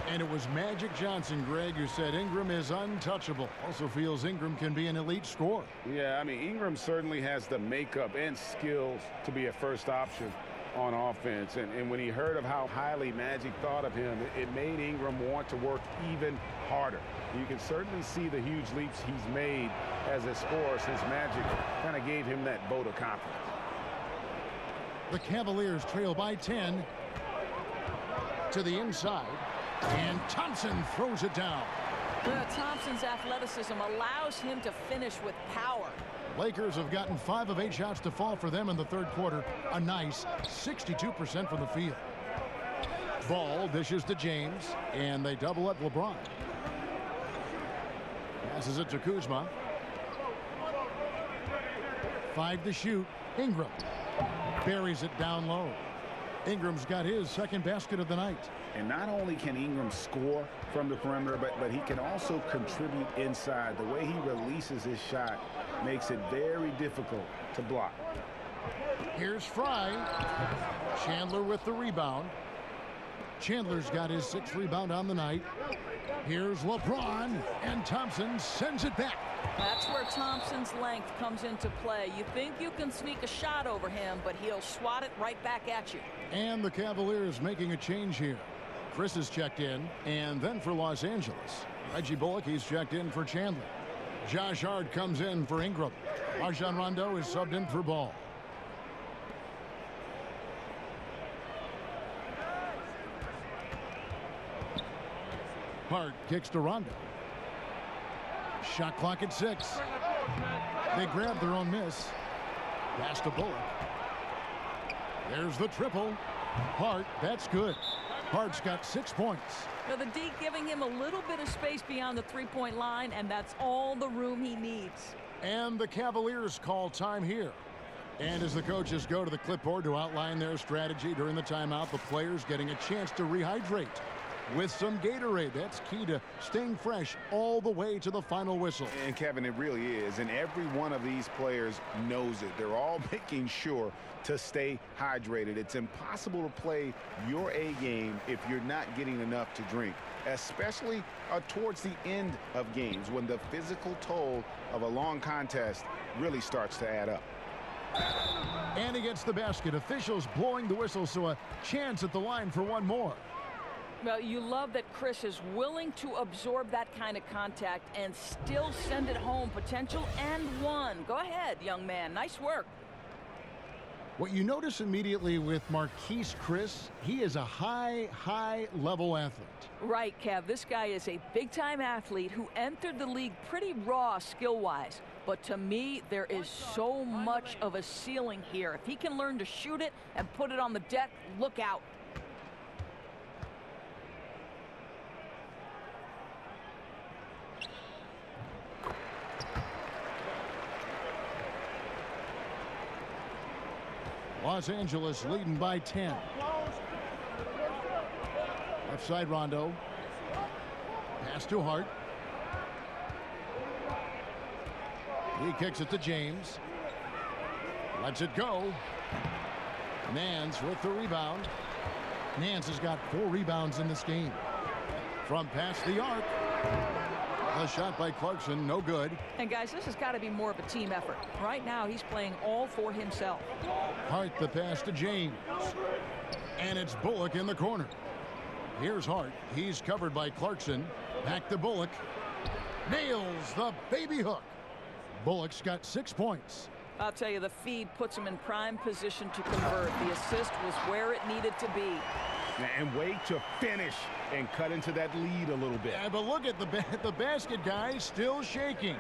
And it was Magic Johnson, Greg, who said Ingram is untouchable. Also feels Ingram can be an elite scorer. Yeah, I mean, Ingram certainly has the makeup and skills to be a first option on offense. And when he heard of how highly Magic thought of him, it made Ingram want to work even harder. You can certainly see the huge leaps he's made as a scorer since Magic kind of gave him that vote of confidence. The Cavaliers trail by 10. To the inside, and Thompson throws it down. Well, Thompson's athleticism allows him to finish with power. Lakers have gotten 5 of 8 shots to fall for them in the third quarter. A nice 62% from the field. Ball dishes to James, and they double up LeBron. Passes it to Kuzma. 5 to shoot. Ingram buries it down low. Ingram's got his 2nd basket of the night. And not only can Ingram score from the perimeter, but he can also contribute inside. The way he releases his shot makes it very difficult to block. Here's Fry. Chandler with the rebound. Chandler's got his 6th rebound on the night. Here's LeBron, and Thompson sends it back. That's where Thompson's length comes into play. You think you can sneak a shot over him, but he'll swat it right back at you. And the Cavaliers making a change here. Chris is checked in, and then for Los Angeles, Reggie Bullock, he's checked in for Chandler. Josh Hart comes in for Ingram. Rajon Rondo is subbed in for Ball. Hart kicks to Rondo. Shot clock at 6. They grab their own miss. Pass to Bullock. There's the triple. Hart, that's good. Hart's got 6 points. Now the D giving him a little bit of space beyond the three-point line, and that's all the room he needs. And the Cavaliers call time here. And as the coaches go to the clipboard to outline their strategy during the timeout, the players getting a chance to rehydrate with some Gatorade. That's key to staying fresh all the way to the final whistle. And Kevin, it really is. And every one of these players knows it. They're all making sure to stay hydrated. It's impossible to play your A game if you're not getting enough to drink, especially towards the end of games when the physical toll of a long contest really starts to add up. And he gets the basket. Officials blowing the whistle, so a chance at the line for one more. Well, you love that Chris is willing to absorb that kind of contact and still send it home. Potential and one. Go ahead, young man. Nice work. What you notice immediately with Marquise Chris, he is a high-level athlete. Right, Kev. This guy is a big-time athlete who entered the league pretty raw skill-wise. But to me, there is so much of a ceiling here. If he can learn to shoot it and put it on the deck, look out. Los Angeles leading by 10. Left side Rondo. Pass to Hart. He kicks it to James. Lets it go. Nance with the rebound. Nance has got 4 rebounds in this game. From past the arc. A shot by Clarkson, no good. And guys, this has got to be more of a team effort. Right now, he's playing all for himself. Hart the pass to James. And it's Bullock in the corner. Here's Hart. He's covered by Clarkson. Back to Bullock. Nails the baby hook. Bullock's got 6 points. I'll tell you, the feed puts him in prime position to convert. The assist was where it needed to be. And wait to finish and cut into that lead a little bit. Yeah, but look at the basket guy still shaking.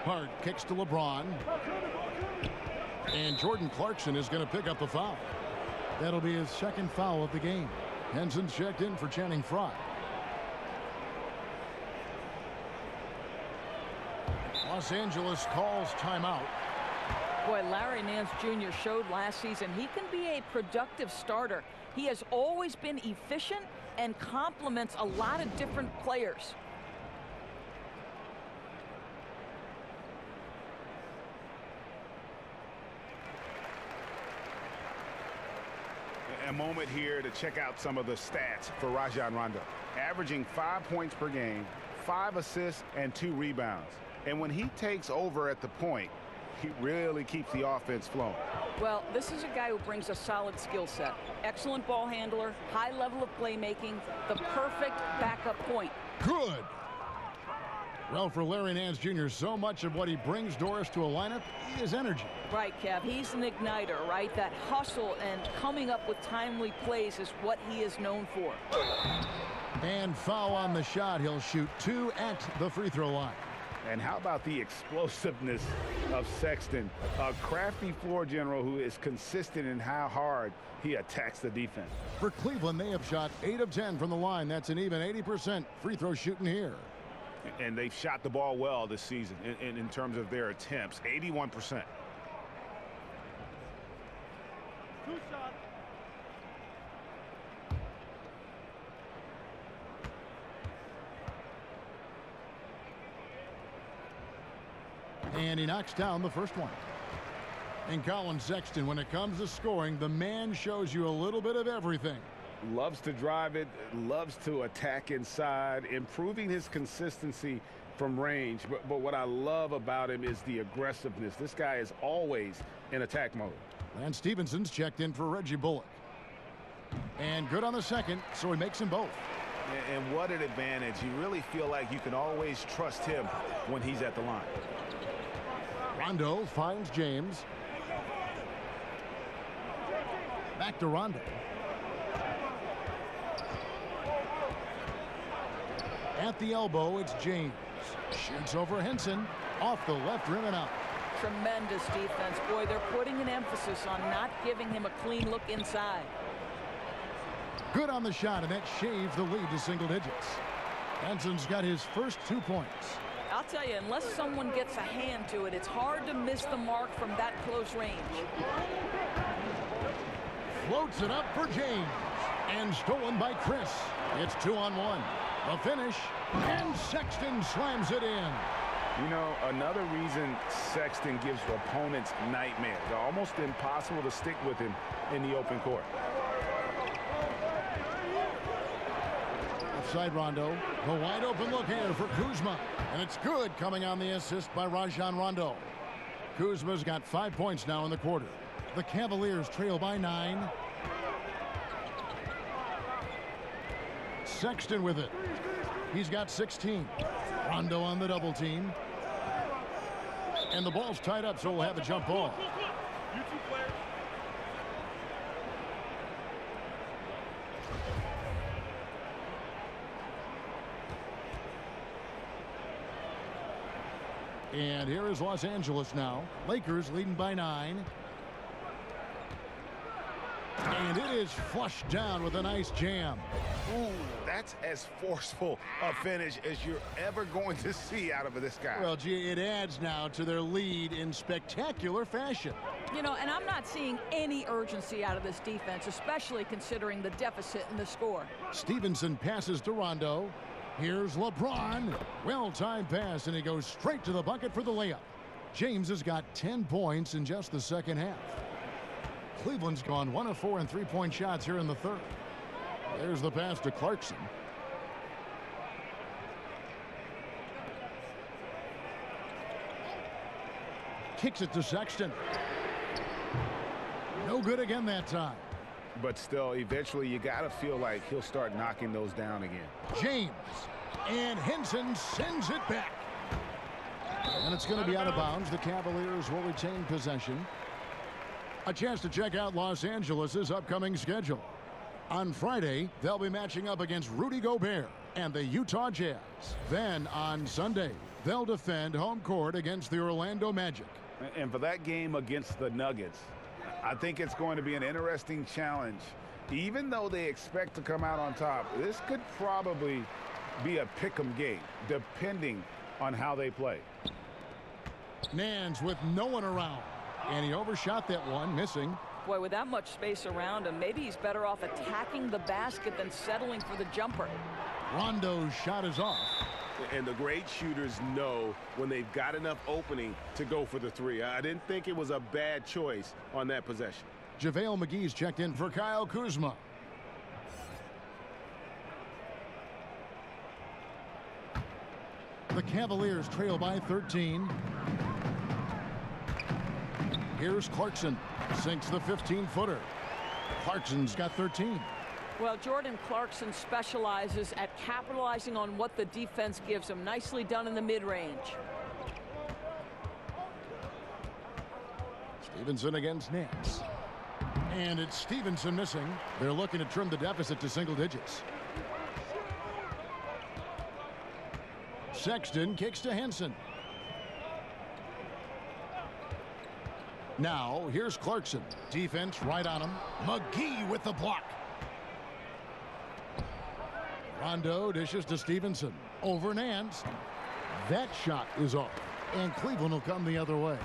Hart kicks to LeBron. And Jordan Clarkson is going to pick up the foul. That'll be his second foul of the game. Henson's checked in for Channing Frye. Los Angeles calls timeout. Boy, Larry Nance Jr. showed last season he can be a productive starter. He has always been efficient and complements a lot of different players. A moment here to check out some of the stats for Rajon Rondo. Averaging 5 points per game, 5 assists, and 2 rebounds. And when he takes over at the point, he really keeps the offense flowing. Well, this is a guy who brings a solid skill set. Excellent ball handler, high level of playmaking, the perfect backup point. Good. Well, for Larry Nance Jr., so much of what he brings, Doris, to a lineup is energy. Right, Kev. He's an igniter, right? That hustle and coming up with timely plays is what he is known for. And foul on the shot. He'll shoot 2 at the free throw line. And how about the explosiveness of Sexton, a crafty floor general who is consistent in how hard he attacks the defense. For Cleveland, they have shot 8 of 10 from the line. That's an even 80% free throw shooting here. And they've shot the ball well this season in terms of their attempts, 81%. And he knocks down the first one. And Colin Sexton, when it comes to scoring, the man shows you a little bit of everything. Loves to drive it, loves to attack inside, improving his consistency from range. But what I love about him is the aggressiveness. This guy is always in attack mode. Lance Stevenson's checked in for Reggie Bullock. And good on the second, so he makes them both. And what an advantage. You really feel like you can always trust him when he's at the line. Rondo finds James. Back to Rondo. At the elbow, it's James. Shoots over Henson. Off the left rim and out. Tremendous defense. Boy, they're putting an emphasis on not giving him a clean look inside. Good on the shot, and that shaves the lead to single digits. Henson's got his first 2 points. I'll tell you, unless someone gets a hand to it, it's hard to miss the mark from that close range. Floats it up for James. And stolen by Chris. It's 2-on-1. The finish. And Sexton slams it in. You know, another reason Sexton gives opponents nightmares. They're almost impossible to stick with him in the open court. Outside Rondo. The wide open look here for Kuzma. And it's good, coming on the assist by Rajon Rondo. Kuzma's got 5 points now in the quarter. The Cavaliers trail by 9. Sexton with it. He's got 16. Rondo on the double team. And the ball's tied up, so we'll have a jump ball. And here is Los Angeles now. Lakers leading by 9. And it is flushed down with a nice jam. Ooh, that's as forceful a finish as you're ever going to see out of this guy. Well, gee, it adds now to their lead in spectacular fashion. You know, and I'm not seeing any urgency out of this defense, especially considering the deficit in the score. Stevenson passes to Rondo. Here's LeBron. Well-timed pass, and he goes straight to the bucket for the layup. James has got 10 points in just the second half. Cleveland's gone 1 of 4 in three-point shots here in the third. There's the pass to Clarkson. Kicks it to Sexton. No good again that time. But still, eventually you got to feel like he'll start knocking those down again. James. And Henson sends it back. And it's going to be out of bounds. The Cavaliers will retain possession. A chance to check out Los Angeles' upcoming schedule. On Friday, they'll be matching up against Rudy Gobert and the Utah Jazz. Then on Sunday, they'll defend home court against the Orlando Magic. And for that game against the Nuggets, I think it's going to be an interesting challenge. Even though they expect to come out on top, this could probably be a pick'em game, depending on how they play. Nance with no one around. And he overshot that one, missing. Boy, with that much space around him, maybe he's better off attacking the basket than settling for the jumper. Rondo's shot is off. And the great shooters know when they've got enough opening to go for the three. I didn't think it was a bad choice on that possession. JaVale McGee's checked in for Kyle Kuzma. The Cavaliers trail by 13. Here's Clarkson. Sinks the 15-footer. Clarkson's got 13. Well, Jordan Clarkson specializes at capitalizing on what the defense gives him. Nicely done in the mid-range. Stevenson against Nance. And it's Stevenson missing. They're looking to trim the deficit to single digits. Sexton kicks to Henson. Now, here's Clarkson. Defense right on him. McGee with the block. Rondo dishes to Stevenson. Over Nance. That shot is off. And Cleveland will come the other way.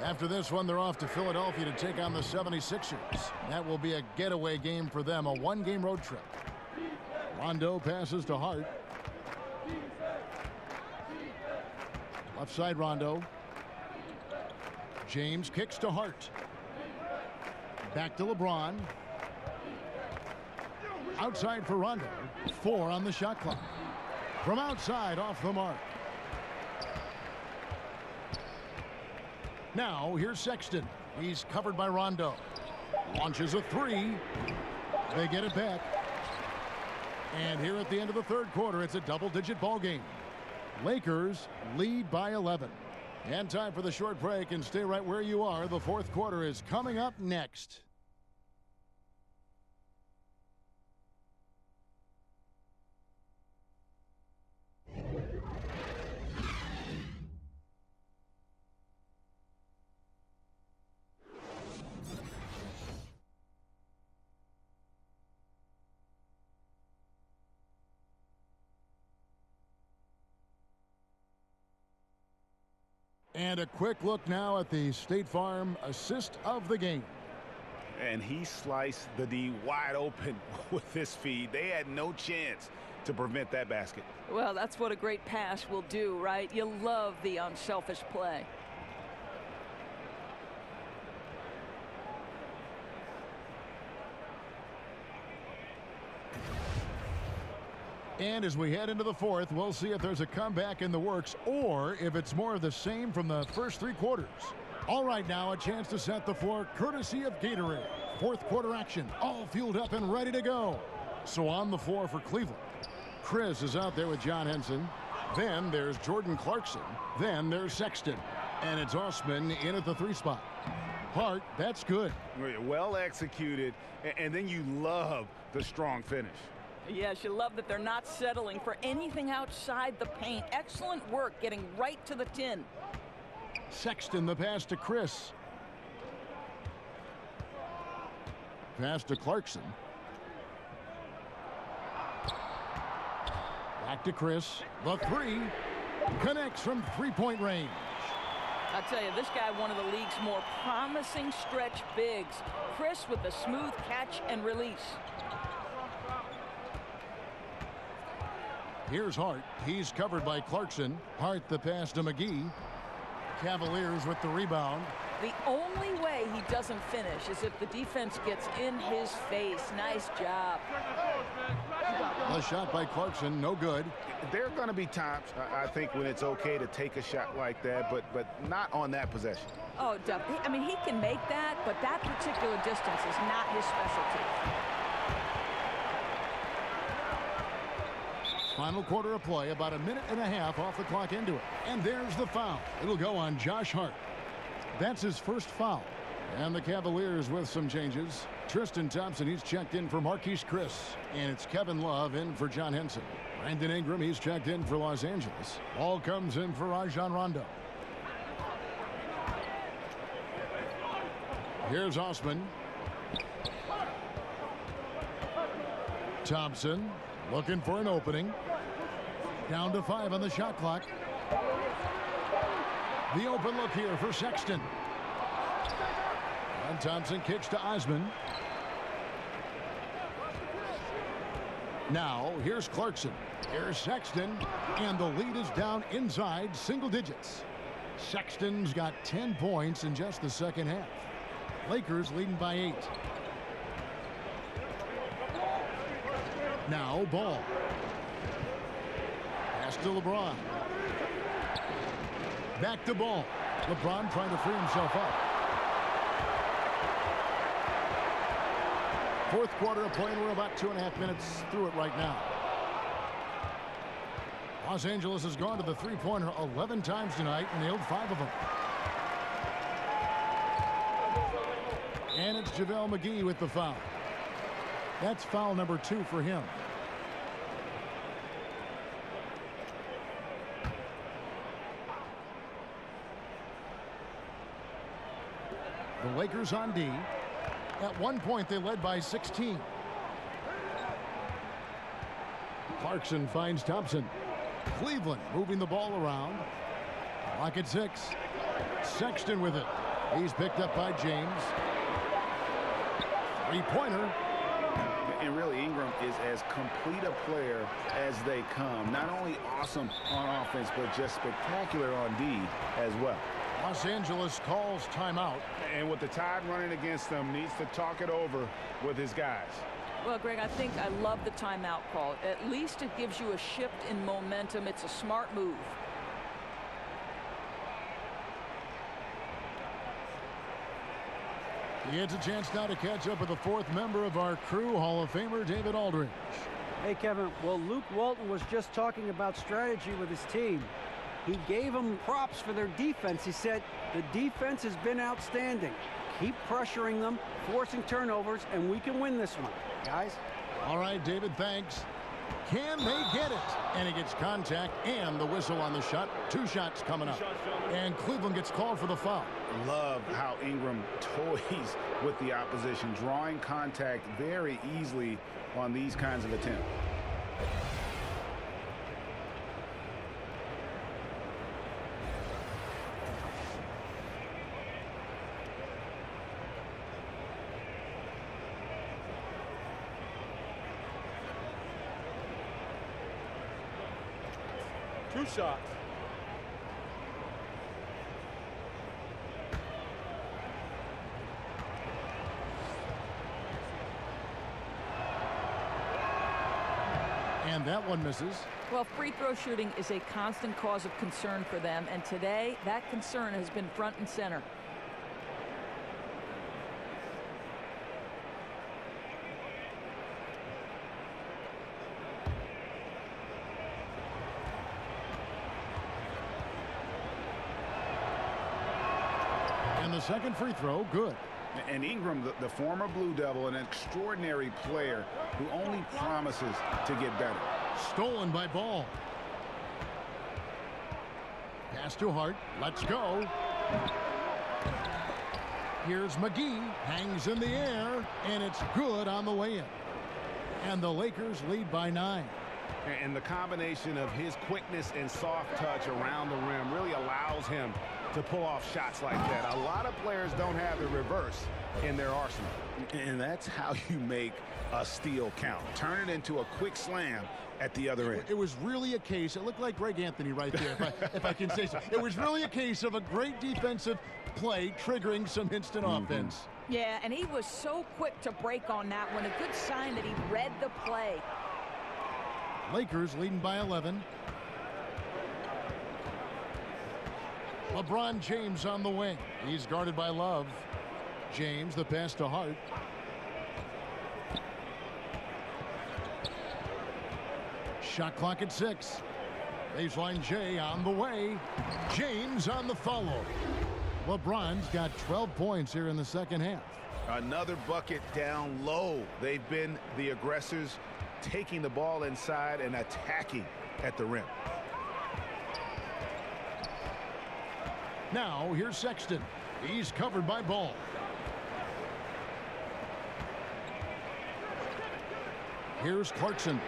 After this one, they're off to Philadelphia to take on the 76ers. That will be a getaway game for them, a one-game road trip. Rondo passes to Hart. Left side Rondo. James kicks to Hart. Back to LeBron. Outside for Rondo. 4 on the shot clock. From outside, off the mark. Now, here's Sexton. He's covered by Rondo. Launches a 3. They get it back. And here at the end of the third quarter, it's a double-digit ball game. Lakers lead by 11. And time for the short break, and stay right where you are. The fourth quarter is coming up next. And a quick look now at the State Farm assist of the game. And he sliced the D wide open with this feed. They had no chance to prevent that basket. Well, that's what a great pass will do, right? You love the unselfish play. And as we head into the fourth, we'll see if there's a comeback in the works or if it's more of the same from the first three quarters. All right, now a chance to set the floor courtesy of Gatorade. Fourth quarter action, all fueled up and ready to go. So on the floor for Cleveland, Chris is out there with John Henson. Then there's Jordan Clarkson. Then there's Sexton. And it's Osman in at the 3 spot. Hart, that's good. Well executed, and then you love the strong finish. Yes, you love that they're not settling for anything outside the paint. Excellent work getting right to the tin. Sexton, the pass to Chris. Pass to Clarkson. Back to Chris. The 3 connects from three-point range. I tell you, this guy, one of the league's more promising stretch bigs. Chris with a smooth catch and release. Here's Hart. He's covered by Clarkson. Hart the pass to McGee. Cavaliers with the rebound. The only way he doesn't finish is if the defense gets in his face. Nice job. A shot by Clarkson, no good. There are going to be times, I think, when it's okay to take a shot like that, but not on that possession. Oh, I mean, he can make that, but that particular distance is not his specialty. Final quarter of play, about a minute and a half off the clock into it. And there's the foul. It'll go on Josh Hart. That's his first foul. And the Cavaliers with some changes. Tristan Thompson, he's checked in for Marquise Chris. And it's Kevin Love in for John Henson. Brandon Ingram, he's checked in for Los Angeles. Ball comes in for Rajon Rondo. Here's Osman. Thompson looking for an opening. Down to 5 on the shot clock. The open look here for Sexton. And Thompson kicks to Osman. Now, here's Clarkson. Here's Sexton. And the lead is down inside single digits. Sexton's got 10 points in just the second half. Lakers leading by 8. Now, Ball. Pass to LeBron. Back to Ball. LeBron trying to free himself up. Fourth quarter of play, and we're about 2.5 minutes through it right now. Los Angeles has gone to the three-pointer 11 times tonight and nailed 5 of them. And it's JaVale McGee with the foul. That's foul number 2 for him. The Lakers on D. At one point, they led by 16. Clarkson finds Thompson. Cleveland moving the ball around. Clock at 6. Sexton with it. He's picked up by James. Three-pointer. And really, Ingram is as complete a player as they come. Not only awesome on offense, but just spectacular on D as well. Los Angeles calls timeout. And with the Tide running against them, needs to talk it over with his guys. Well, Greg, I think I love the timeout call. At least it gives you a shift in momentum. It's a smart move. He gets a chance now to catch up with the fourth member of our crew, Hall of Famer David Aldridge. Hey, Kevin, well, Luke Walton was just talking about strategy with his team. He gave them props for their defense. He said, the defense has been outstanding. Keep pressuring them, forcing turnovers, and we can win this one. Guys? All right, David, thanks. Can they get it? And he gets contact and the whistle on the shot. 2 shots coming up. And Cleveland gets called for the foul. Love how Ingram toys with the opposition, drawing contact very easily on these kinds of attempts. Two shots. And that one misses. Well, free throw shooting is a constant cause of concern for them, and today that concern has been front and center. And the second free throw, good. And Ingram, the former Blue Devil, an extraordinary player who only promises to get better. Stolen by Ball. Pass to Hart. Let's go. Here's McGee. Hangs in the air. And it's good on the way in. And the Lakers lead by 9. And the combination of his quickness and soft touch around the rim really allows him to pull off shots like that. A lot of players don't have the reverse in their arsenal. And that's how you make a steal count. Turn it into a quick slam at the other end. It was really a case, it looked like Greg Anthony right there, if I can say so. It was really a case of a great defensive play triggering some instant offense. Yeah, and he was so quick to break on that one. A good sign that he read the play. Lakers leading by 11. LeBron James on the wing. He's guarded by Love. James, the pass to Hart. Shot clock at 6. Baseline J on the way. James on the follow. LeBron's got 12 points here in the second half. Another bucket down low. They've been the aggressors, taking the ball inside and attacking at the rim. Now here's Sexton. He's covered by Ball. Here's Clarkson.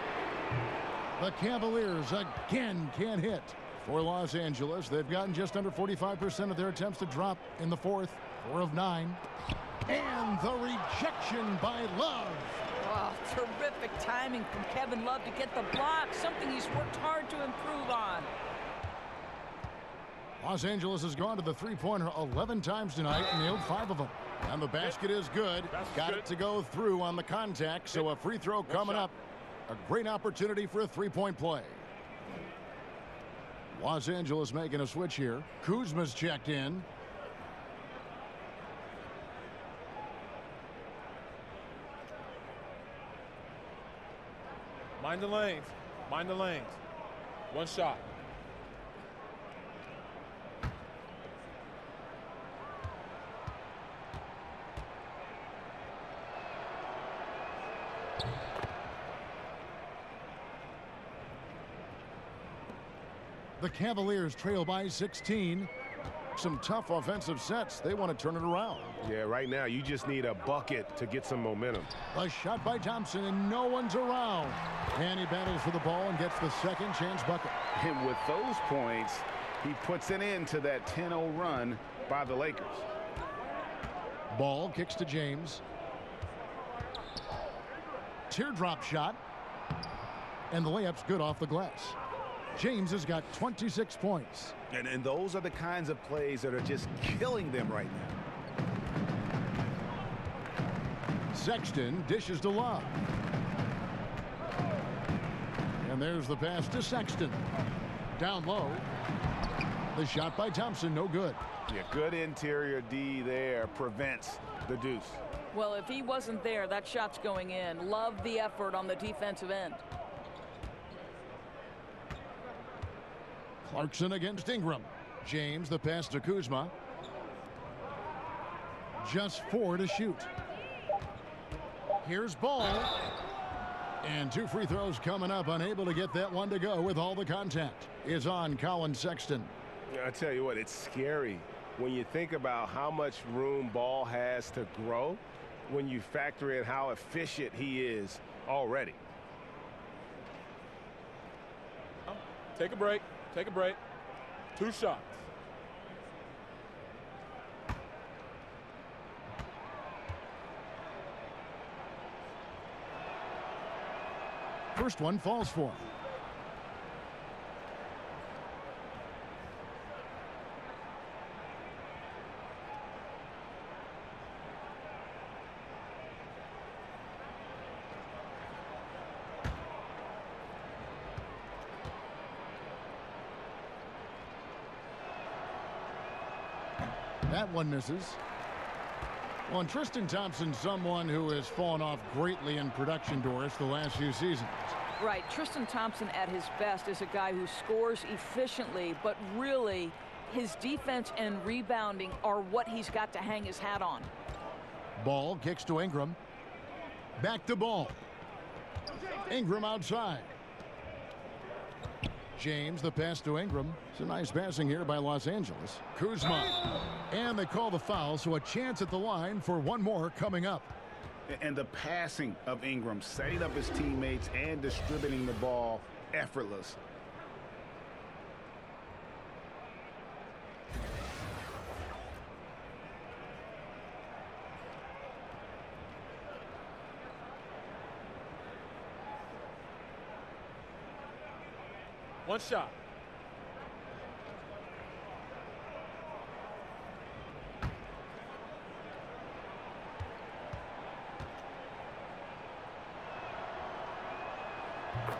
The Cavaliers again can't hit. For Los Angeles, they've gotten just under 45% of their attempts to drop in the fourth. 4 of 9. And the rejection by Love. Oh, terrific timing from Kevin Love to get the block, something he's worked hard to improve on. Los Angeles has gone to the three-pointer 11 times tonight and nailed 5 of them. And the basket is good. Got it to go through on the contact, so a free throw coming up. A great opportunity for a three-point play. Los Angeles making a switch here. Kuzma's checked in. Mind the lanes. Mind the lanes. One shot. The Cavaliers trail by 16. Some tough offensive sets. They want to turn it around. Yeah, right now you just need a bucket to get some momentum. A shot by Thompson, and no one's around. And he battles for the ball and gets the second chance bucket. And with those points, he puts an end to that 10-0 run by the Lakers. Ball kicks to James. Teardrop shot. And the layup's good off the glass. James has got 26 points. And those are the kinds of plays that are just killing them right now. Sexton dishes to Love. And there's the pass to Sexton. Down low. The shot by Thompson, no good. Yeah, good interior D there prevents the deuce. Well, if he wasn't there, that shot's going in. Love the effort on the defensive end. Clarkson against Ingram. James, the pass to Kuzma. Just 4 to shoot. Here's Ball. And 2 free throws coming up. Unable to get that one to go with all the contact. Is on Colin Sexton. Yeah, I tell you what, it's scary when you think about how much room Ball has to grow, when you factor in how efficient he is already. Take a break. Take a break. 2 shots. First one falls for him. That one misses. Well, and Tristan Thompson's someone who has fallen off greatly in production, Doris, the last few seasons. Right. Tristan Thompson at his best is a guy who scores efficiently, but really his defense and rebounding are what he's got to hang his hat on. Ball kicks to Ingram. Back to Ball. Ingram outside. James, the pass to Ingram. It's a nice passing here by Los Angeles. Kuzma. And they call the foul, so a chance at the line for one more coming up. And the passing of Ingram, setting up his teammates and distributing the ball, effortless. One shot.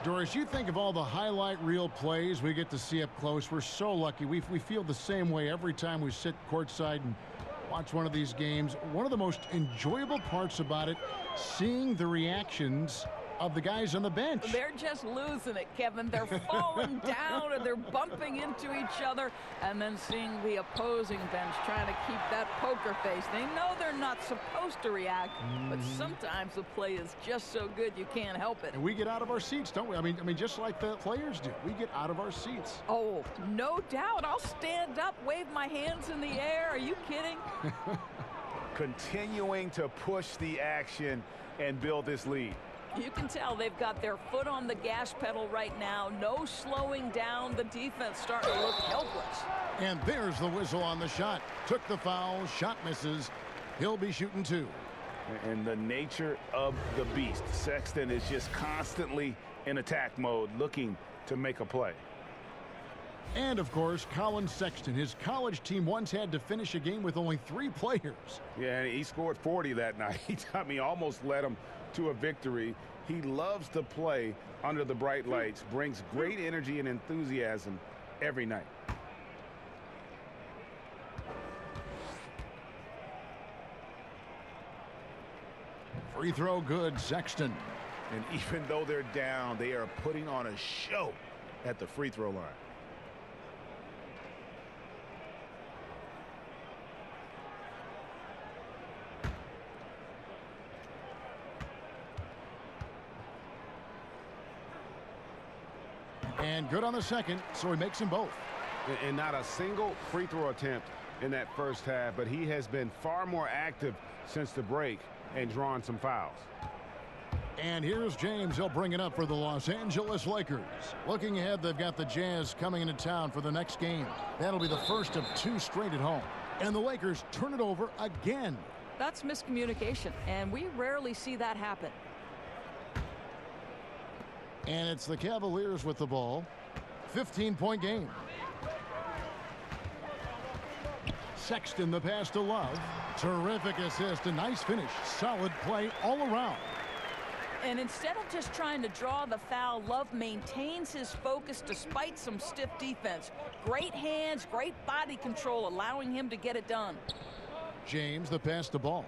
Doris, you think of all the highlight reel plays we get to see up close. We're so lucky. We feel the same way every time we sit courtside and watch one of these games. One of the most enjoyable parts about it, seeing the reactions of the guys on the bench. They're just losing it, Kevin. They're falling down and they're bumping into each other, and then seeing the opposing bench trying to keep that poker face. They know they're not supposed to react, but sometimes the play is just so good you can't help it. And we get out of our seats, don't we? I mean, just like the players do. We get out of our seats. Oh, no doubt. I'll stand up, wave my hands in the air. Are you kidding? Continuing to push the action and build this lead. You can tell they've got their foot on the gas pedal right now. No slowing down. The defense starting to look helpless. And there's the whistle on the shot. Took the foul. Shot misses. He'll be shooting 2. And the nature of the beast. Sexton is just constantly in attack mode, looking to make a play. And, of course, Colin Sexton. His college team once had to finish a game with only 3 players. Yeah, and he scored 40 that night. I mean, almost led him to a victory. He loves to play under the bright lights, brings great energy and enthusiasm every night. Free throw good, Sexton. And even though they're down, they are putting on a show at the free throw line. And good on the second, so he makes them both. And not a single free throw attempt in that first half, but he has been far more active since the break and drawn some fouls. And here's James. He'll bring it up for the Los Angeles Lakers. Looking ahead, they've got the Jazz coming into town for the next game. That'll be the first of 2 straight at home. And the Lakers turn it over again. That's miscommunication, and we rarely see that happen. And it's the Cavaliers with the ball. 15-point game. Sexton, the pass to Love. Terrific assist, a nice finish. Solid play all around. And instead of just trying to draw the foul, Love maintains his focus despite some stiff defense. Great hands, great body control, allowing him to get it done. James, the pass to Ball.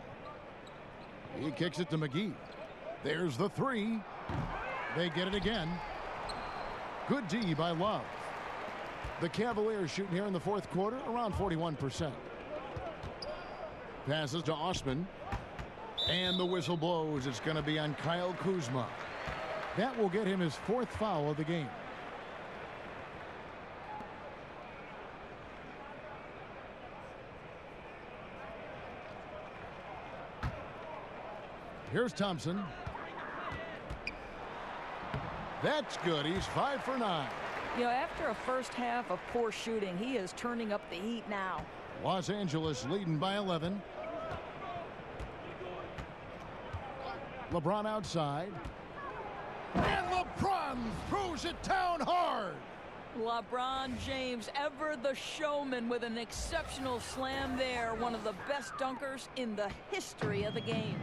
He kicks it to McGee. There's the three. They get it again. Good D by Love. The Cavaliers shooting here in the fourth quarter around 41%. Passes to Osman. And the whistle blows. It's going to be on Kyle Kuzma. That will get him his fourth foul of the game. Here's Thompson. That's good. He's 5 for 9. You know, after a first half of poor shooting, he is turning up the heat now. Los Angeles leading by 11. LeBron outside. And LeBron throws it down hard. LeBron James, ever the showman, with an exceptional slam there. One of the best dunkers in the history of the game.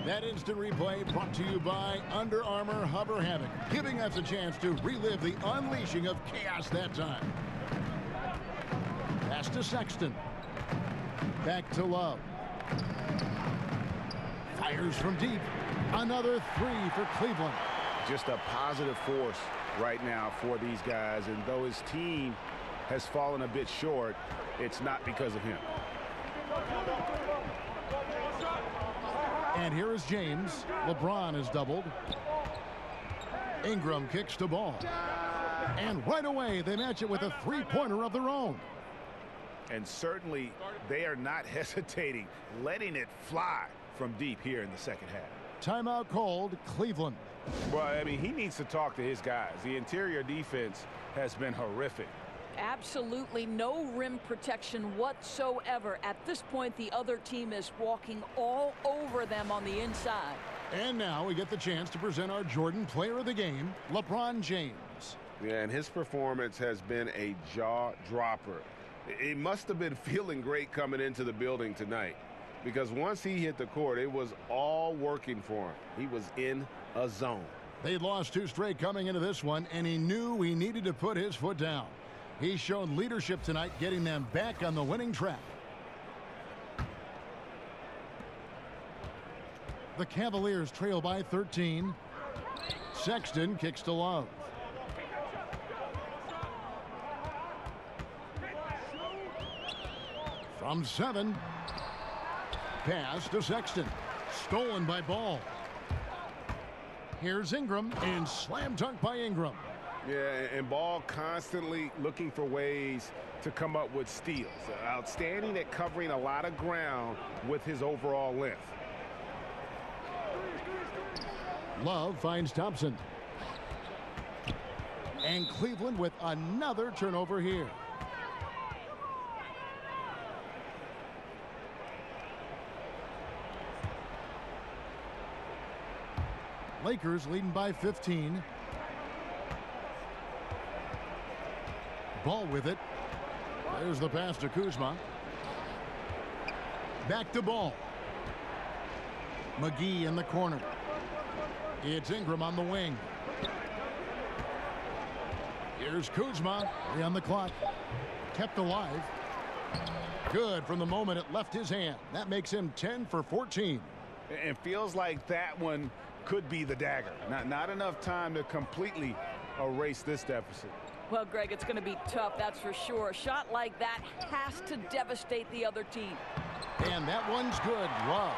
That instant replay brought to you by Under Armour Hover Havoc, giving us a chance to relive the unleashing of chaos that time. Pass to Sexton. Back to Love. Fires from deep. Another three for Cleveland. Just a positive force right now for these guys, and though his team has fallen a bit short, it's not because of him. And here is James. LeBron is doubled. Ingram kicks the ball. And right away, they match it with a three-pointer of their own. And certainly, they are not hesitating, letting it fly from deep here in the second half. Timeout called, Cleveland. Well, I mean, he needs to talk to his guys. The interior defense has been horrific. Absolutely no rim protection whatsoever. At this point, the other team is walking all over them on the inside. And now we get the chance to present our Jordan Player of the Game, LeBron James. Yeah, and his performance has been a jaw-dropper. He must have been feeling great coming into the building tonight, because once he hit the court, it was all working for him. He was in a zone. They'd lost two straight coming into this one, and he knew he needed to put his foot down. He's shown leadership tonight, getting them back on the winning track. The Cavaliers trail by 13. Sexton kicks to Love. From 7. Pass to Sexton. Stolen by Ball. Here's Ingram, and slam dunk by Ingram. Yeah, and Ball constantly looking for ways to come up with steals. Outstanding at covering a lot of ground with his overall length. Love finds Thompson. And Cleveland with another turnover here. Lakers leading by 15. Ball with it. There's the pass to Kuzma. Back to Ball. McGee in the corner. It's Ingram on the wing. Here's Kuzma. 3 on the clock. Kept alive. Good from the moment it left his hand. That makes him 10 for 14. It feels like that one could be the dagger. Not enough time to completely erase this deficit. Well, Greg, it's going to be tough, that's for sure. A shot like that has to devastate the other team. And that one's good. Love.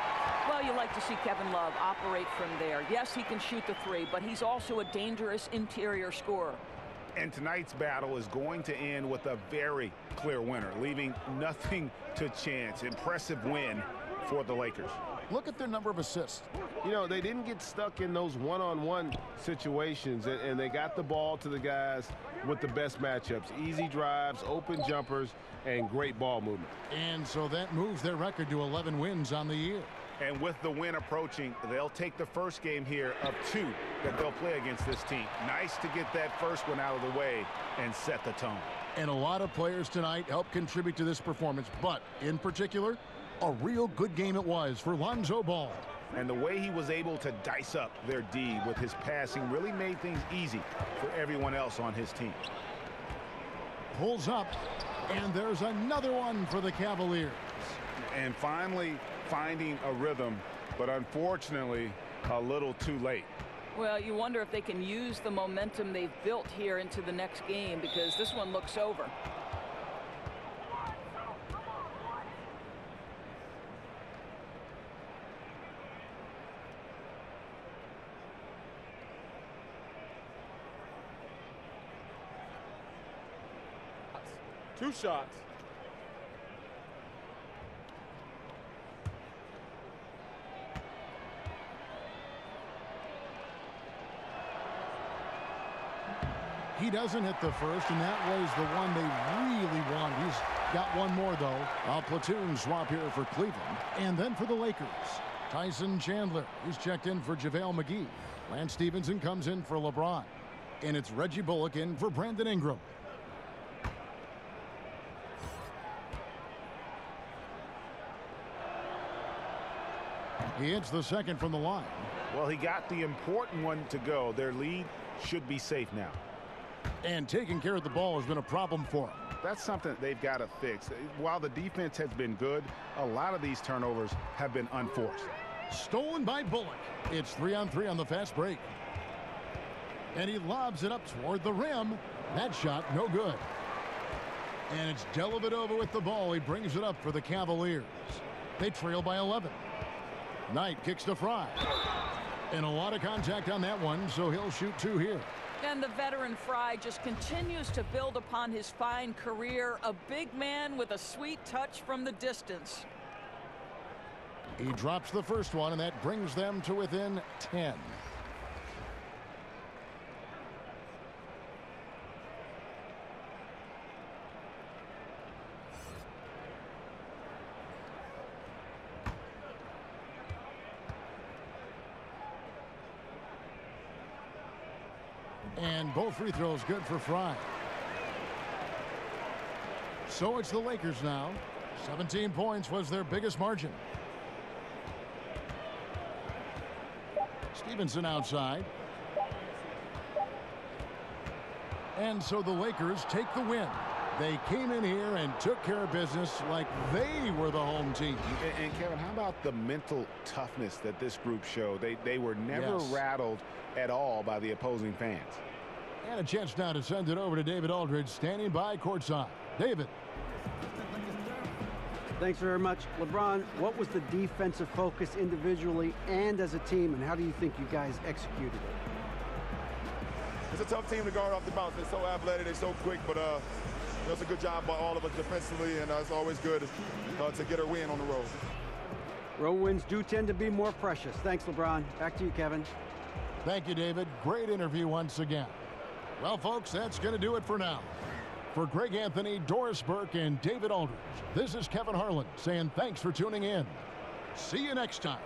Well, you like to see Kevin Love operate from there. Yes, he can shoot the three, but he's also a dangerous interior scorer. And tonight's battle is going to end with a very clear winner, leaving nothing to chance. Impressive win for the Lakers. Look at their number of assists. You know, they didn't get stuck in those one-on-one situations, and they got the ball to the guys with the best matchups. Easy drives, open jumpers, and great ball movement. And so that moves their record to 11 wins on the year. And with the win approaching, they'll take the first game here of 2 that they'll play against this team. Nice to get that first one out of the way and set the tone. And a lot of players tonight helped contribute to this performance, but in particular, a real good game it was for Lonzo Ball. And the way he was able to dice up their D with his passing really made things easy for everyone else on his team. pulls up, and there's another one for the Cavaliers. And finally finding a rhythm, but unfortunately a little too late. Well, you wonder if they can use the momentum they've built here into the next game, because this one looks over. Two shots. He doesn't hit the first, and that was the one they really want. He's got one more, though. A platoon swap here for Cleveland. And then for the Lakers, Tyson Chandler. He's checked in for JaVale McGee. Lance Stevenson comes in for LeBron. And it's Reggie Bullock in for Brandon Ingram. He hits the second from the line. Well, he got the important one to go. Their lead should be safe now. And taking care of the ball has been a problem for him. That's something they've got to fix. While the defense has been good, a lot of these turnovers have been unforced. Stolen by Bullock. It's 3-on-3 on the fast break. And he lobs it up toward the rim. That shot, no good. And it's Dellavedova with the ball. He brings it up for the Cavaliers. They trail by 11. Knight kicks to Fry. And a lot of contact on that one, so he'll shoot two here. And the veteran Fry just continues to build upon his fine career. A big man with a sweet touch from the distance. He drops the first one, and that brings them to within 10. And both free throws good for Fry. So it's the Lakers now. 17 points was their biggest margin. Stevenson outside. And so the Lakers take the win. They came in here and took care of business like they were the home team. And Kevin, how about the mental toughness that this group showed? They were never rattled at all by the opposing fans. And a chance now to send it over to David Aldridge, standing by courtside. David. Thanks very much. LeBron, what was the defensive focus individually and as a team, and how do you think you guys executed it? It's a tough team to guard off the bounce. They're so athletic, they're so quick, but it's a good job by all of us defensively, and it's always good to get a win on the road. Road wins do tend to be more precious. Thanks, LeBron. Back to you, Kevin. Thank you, David. Great interview once again. Well, folks, that's going to do it for now. For Greg Anthony, Doris Burke, and David Aldridge, this is Kevin Harlan saying thanks for tuning in. See you next time.